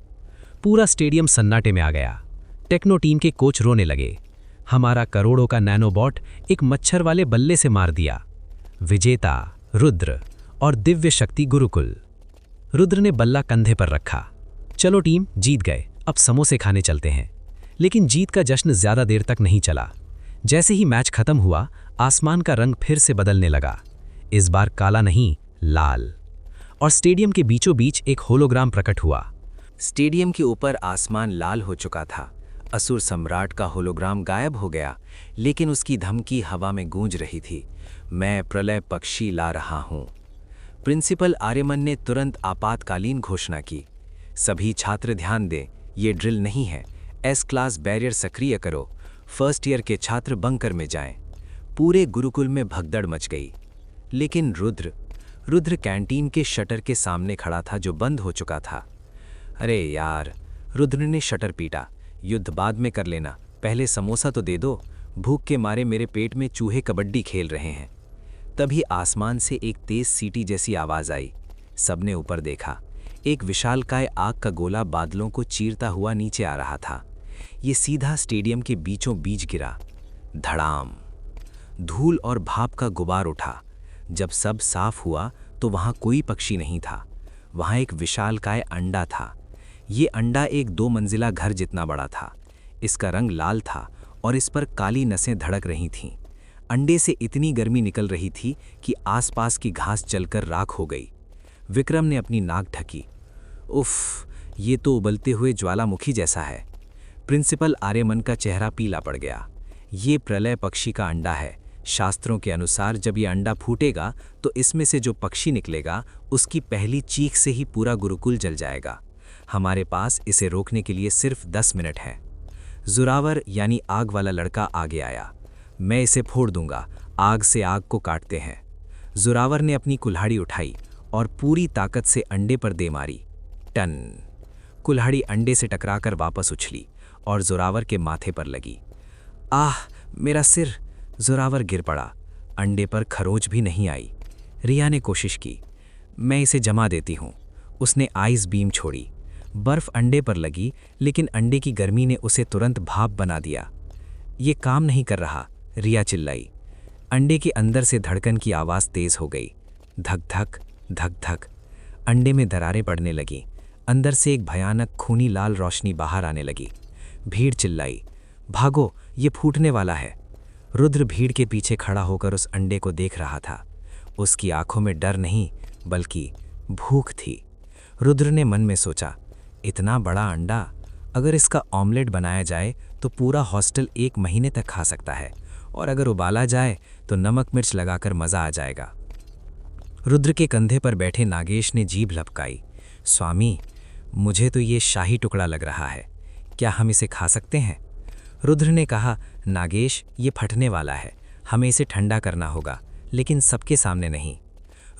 पूरा स्टेडियम सन्नाटे में आ गया। टेक्नो टीम के कोच रोने लगे। हमारा करोड़ों का नैनोबॉट एक मच्छर वाले बल्ले से मार दिया। विजेता रुद्र और दिव्य शक्ति गुरुकुल। रुद्र ने बल्ला कंधे पर रखा। चलो टीम, जीत गए, अब समोसे खाने चलते हैं। लेकिन जीत का जश्न ज्यादा देर तक नहीं चला। जैसे ही मैच खत्म हुआ, आसमान का रंग फिर से बदलने लगा। इस बार काला नहीं, लाल। और स्टेडियम के बीचों बीच एक होलोग्राम प्रकट हुआ। स्टेडियम के ऊपर आसमान लाल हो चुका था। असुर सम्राट का होलोग्राम गायब हो गया, लेकिन उसकी धमकी हवा में गूंज रही थी। मैं प्रलय पक्षी ला रहा हूं। प्रिंसिपल आर्यमन ने तुरंत आपातकालीन घोषणा की। सभी छात्र ध्यान दें, ये ड्रिल नहीं है। एस क्लास बैरियर सक्रिय करो। फर्स्ट ईयर के छात्र बंकर में जाएं। पूरे गुरुकुल में भगदड़ मच गई। लेकिन रुद्र कैंटीन के शटर के सामने खड़ा था जो बंद हो चुका था। अरे यार, रुद्र ने शटर पीटा। युद्ध बाद में कर लेना, पहले समोसा तो दे दो। भूख के मारे मेरे पेट में चूहे कबड्डी खेल रहे हैं। तभी आसमान से एक तेज सीटी जैसी आवाज आई। सबने ऊपर देखा। एक विशालकाय आग का गोला बादलों को चीरता हुआ नीचे आ रहा था। ये सीधा स्टेडियम के बीचों बीच गिरा। धड़ाम। धूल और भाप का गुबार उठा। जब सब साफ हुआ तो वहां कोई पक्षी नहीं था। वहां एक विशालकाय अंडा था। ये अंडा एक 2 मंजिला घर जितना बड़ा था। इसका रंग लाल था और इस पर काली नसें धड़क रही थीं। अंडे से इतनी गर्मी निकल रही थी कि आसपास की घास जलकर राख हो गई। विक्रम ने अपनी नाक ढकी। उफ, ये तो उबलते हुए ज्वालामुखी जैसा है। प्रिंसिपल आर्यमन का चेहरा पीला पड़ गया। ये प्रलय पक्षी का अंडा है। शास्त्रों के अनुसार जब ये अंडा फूटेगा तो इसमें से जो पक्षी निकलेगा उसकी पहली चीख से ही पूरा गुरुकुल जल जाएगा। हमारे पास इसे रोकने के लिए सिर्फ 10 मिनट हैं। जोरावर यानी आग वाला लड़का आगे आया। मैं इसे फोड़ दूंगा, आग से आग को काटते हैं। जोरावर ने अपनी कुल्हाड़ी उठाई और पूरी ताकत से अंडे पर दे मारी। टन। कुल्हाड़ी अंडे से टकराकर वापस उछली और जोरावर के माथे पर लगी। आह, मेरा सिर! जोरावर गिर पड़ा। अंडे पर खरोच भी नहीं आई। रिया ने कोशिश की। मैं इसे जमा देती हूँ। उसने आइस बीम छोड़ी। बर्फ अंडे पर लगी, लेकिन अंडे की गर्मी ने उसे तुरंत भाप बना दिया। ये काम नहीं कर रहा, रिया चिल्लाई। अंडे के अंदर से धड़कन की आवाज़ तेज हो गई। धक धक धक धक। अंडे में दरारें पड़ने लगीं। अंदर से एक भयानक खूनी लाल रोशनी बाहर आने लगी। भीड़ चिल्लाई, भागो, ये फूटने वाला है। रुद्र भीड़ के पीछे खड़ा होकर उस अंडे को देख रहा था। उसकी आंखों में डर नहीं बल्कि भूख थी। रुद्र ने मन में सोचा, इतना बड़ा अंडा, अगर इसका ऑमलेट बनाया जाए तो पूरा हॉस्टल 1 महीने तक खा सकता है, और अगर उबाला जाए तो नमक मिर्च लगाकर मज़ा आ जाएगा। रुद्र के कंधे पर बैठे नागेश ने जीभ लपकाई। स्वामी, मुझे तो ये शाही टुकड़ा लग रहा है, क्या हम इसे खा सकते हैं? रुद्र ने कहा, नागेश, ये फटने वाला है, हमें इसे ठंडा करना होगा, लेकिन सबके सामने नहीं।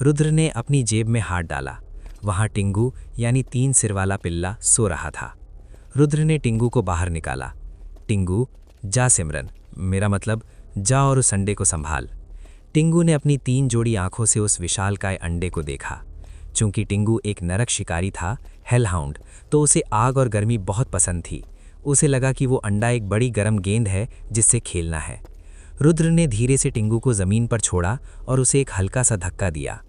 रुद्र ने अपनी जेब में हाथ डाला। वहाँ टिंगू यानी 3 सिर वाला पिल्ला सो रहा था। रुद्र ने टिंगू को बाहर निकाला। टिंगू, जा सिमरन, मेरा मतलब जा और उस अंडे को संभाल। टिंगू ने अपनी 3 जोड़ी आंखों से उस विशालकाय अंडे को देखा। चूंकि टिंगू एक नरक शिकारी था, हेलहाउंड, तो उसे आग और गर्मी बहुत पसंद थी। उसे लगा कि वो अंडा एक बड़ी गर्म गेंद है जिससे खेलना है। रुद्र ने धीरे से टिंगू को ज़मीन पर छोड़ा और उसे एक हल्का सा धक्का दिया।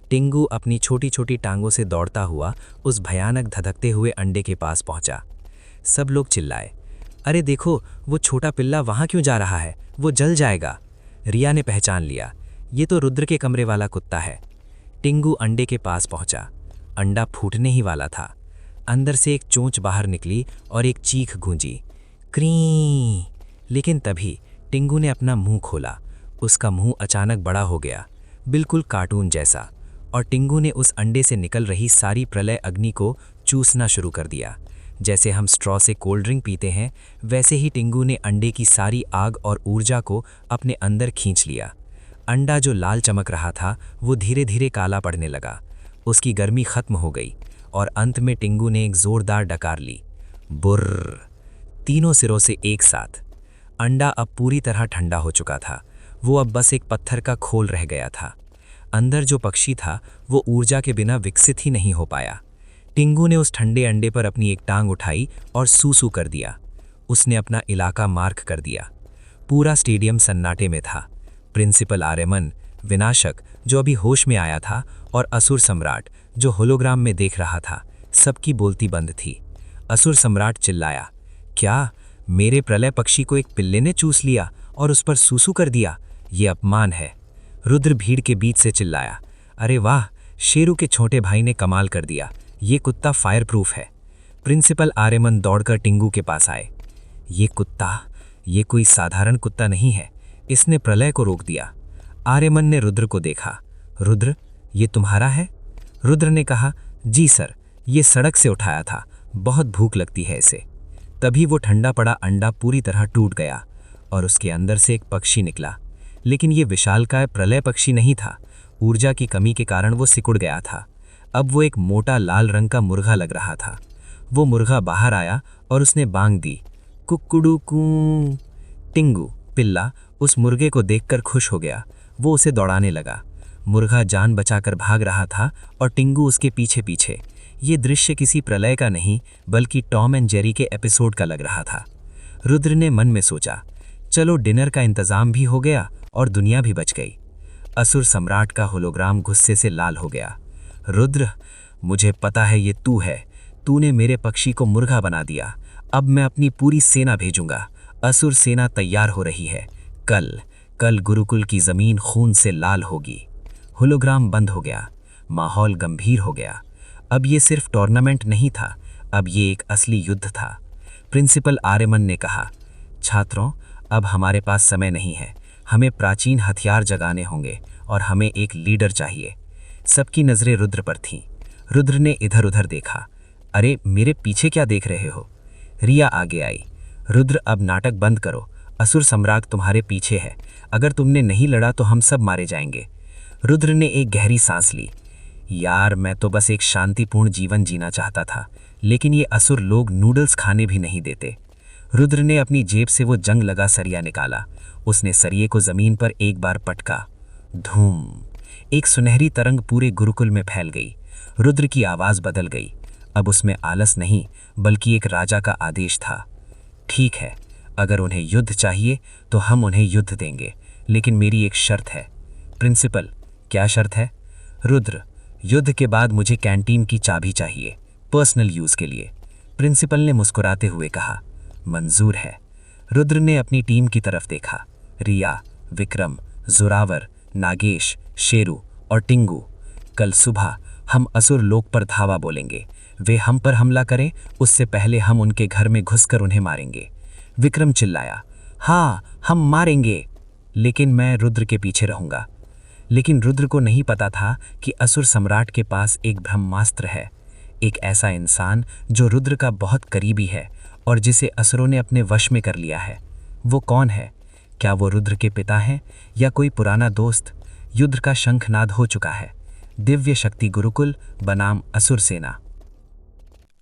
टिंगू अपनी छोटी छोटी टांगों से दौड़ता हुआ उस भयानक धधकते हुए अंडे के पास पहुंचा। सब लोग चिल्लाए, अरे देखो, वो छोटा पिल्ला वहाँ क्यों जा रहा है, वो जल जाएगा। रिया ने पहचान लिया, ये तो रुद्र के कमरे वाला कुत्ता है। टिंगू अंडे के पास पहुंचा। अंडा फूटने ही वाला था। अंदर से एक चोंच बाहर निकली और एक चीख गूंजी, क्री। लेकिन तभी टिंगू ने अपना मुंह खोला। उसका मुंह अचानक बड़ा हो गया, बिल्कुल कार्टून जैसा, और टिंगू ने उस अंडे से निकल रही सारी प्रलय अग्नि को चूसना शुरू कर दिया। जैसे हम स्ट्रॉ से कोल्ड ड्रिंक पीते हैं, वैसे ही टिंगू ने अंडे की सारी आग और ऊर्जा को अपने अंदर खींच लिया। अंडा जो लाल चमक रहा था वो धीरे धीरे काला पड़ने लगा। उसकी गर्मी खत्म हो गई और अंत में टिंगू ने एक जोरदार डकार ली। बुर्र, तीनों सिरों से एक साथ। अंडा अब पूरी तरह ठंडा हो चुका था। वो अब बस एक पत्थर का खोल रह गया था। अंदर जो पक्षी था वो ऊर्जा के बिना विकसित ही नहीं हो पाया। टिंगू ने उस ठंडे अंडे पर अपनी एक टांग उठाई और सूसू कर दिया। उसने अपना इलाका मार्क कर दिया। पूरा स्टेडियम सन्नाटे में था। प्रिंसिपल आर्यमन, विनाशक जो अभी होश में आया था, और असुर सम्राट जो होलोग्राम में देख रहा था, सबकी बोलती बंद थी। असुर सम्राट चिल्लाया, क्या मेरे प्रलय पक्षी को एक पिल्ले ने चूस लिया और उस पर सूसू कर दिया? ये अपमान है। रुद्र भीड़ के बीच से चिल्लाया, अरे वाह, शेरू के छोटे भाई ने कमाल कर दिया, ये कुत्ता फायर प्रूफ है। प्रिंसिपल आर्यमन दौड़कर टिंगू के पास आए। ये कोई साधारण कुत्ता नहीं है, इसने प्रलय को रोक दिया। आर्यमन ने रुद्र को देखा। रुद्र, ये तुम्हारा है? रुद्र ने कहा, जी सर, ये सड़क से उठाया था, बहुत भूख लगती है इसे। तभी वो ठंडा पड़ा अंडा पूरी तरह टूट गया और उसके अंदर से एक पक्षी निकला। लेकिन ये विशालकाय प्रलय पक्षी नहीं था। ऊर्जा की कमी के कारण वो सिकुड़ गया था। अब वो एक मोटा लाल रंग का मुर्गा लग रहा था। वो मुर्गा बाहर आया और उसने बांग दी, कुक्कुडू कू। टिंगू पिल्ला उस मुर्गे को देखकर खुश हो गया। वो उसे दौड़ाने लगा। मुर्गा जान बचाकर भाग रहा था और टिंगू उसके पीछे पीछे। ये दृश्य किसी प्रलय का नहीं बल्कि टॉम एंड जेरी के एपिसोड का लग रहा था। रुद्र ने मन में सोचा, चलो डिनर का इंतजाम भी हो गया और दुनिया भी बच गई। असुर सम्राट का होलोग्राम गुस्से से लाल हो गया। रुद्र, मुझे पता है ये तू है। तूने मेरे पक्षी को मुर्गा बना दिया। अब मैं अपनी पूरी सेना भेजूंगा। असुर सेना तैयार हो रही है। कल गुरुकुल की जमीन खून से लाल होगी। होलोग्राम बंद हो गया। माहौल गंभीर हो गया। अब ये सिर्फ टूर्नामेंट नहीं था, अब ये एक असली युद्ध था। प्रिंसिपल आर्यमन ने कहा, छात्रों, अब हमारे पास समय नहीं है। हमें प्राचीन हथियार जगाने होंगे और हमें एक लीडर चाहिए। सबकी नज़रें रुद्र पर थीं। रुद्र ने इधर उधर देखा। अरे मेरे पीछे क्या देख रहे हो? रिया आगे आई। रुद्र, अब नाटक बंद करो। असुर सम्राट तुम्हारे पीछे है। अगर तुमने नहीं लड़ा तो हम सब मारे जाएंगे। रुद्र ने एक गहरी सांस ली। यार, मैं तो बस एक शांतिपूर्ण जीवन जीना चाहता था, लेकिन ये असुर लोग नूडल्स खाने भी नहीं देते। रुद्र ने अपनी जेब से वो जंग लगा सरिया निकाला। उसने सरिये को जमीन पर एक बार पटका। धूम! एक सुनहरी तरंग पूरे गुरुकुल में फैल गई। रुद्र की आवाज बदल गई। अब उसमें आलस नहीं बल्कि एक राजा का आदेश था। ठीक है, अगर उन्हें युद्ध चाहिए तो हम उन्हें युद्ध देंगे, लेकिन मेरी एक शर्त है। प्रिंसिपल, क्या शर्त है? रुद्र, युद्ध के बाद मुझे कैंटीन की चाबी चाहिए, पर्सनल यूज के लिए। प्रिंसिपल ने मुस्कुराते हुए कहा, मंजूर है। रुद्र ने अपनी टीम की तरफ देखा। रिया, विक्रम, जोरावर, नागेश, शेरू और टिंगू। कल सुबह हम असुर लोक पर धावा बोलेंगे। वे हम पर हमला करें उससे पहले हम उनके घर में घुसकर उन्हें मारेंगे। विक्रम चिल्लाया, हाँ, हम मारेंगे। लेकिन मैं रुद्र के पीछे रहूंगा। लेकिन रुद्र को नहीं पता था कि असुर सम्राट के पास एक ब्रह्मास्त्र है, एक ऐसा इंसान जो रुद्र का बहुत करीबी है और जिसे असुरों ने अपने वश में कर लिया है। वो कौन है? क्या वो रुद्र के पिता हैं या कोई पुराना दोस्त? युद्ध का शंखनाद हो चुका है। दिव्य शक्ति गुरुकुल बनाम असुर सेना।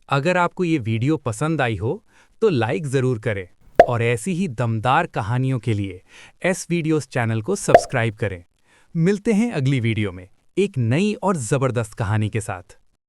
अगर आपको ये वीडियो पसंद आई हो तो लाइक ज़रूर करें और ऐसी ही दमदार कहानियों के लिए एस वीडियोस चैनल को सब्सक्राइब करें। मिलते हैं अगली वीडियो में एक नई और ज़बरदस्त कहानी के साथ।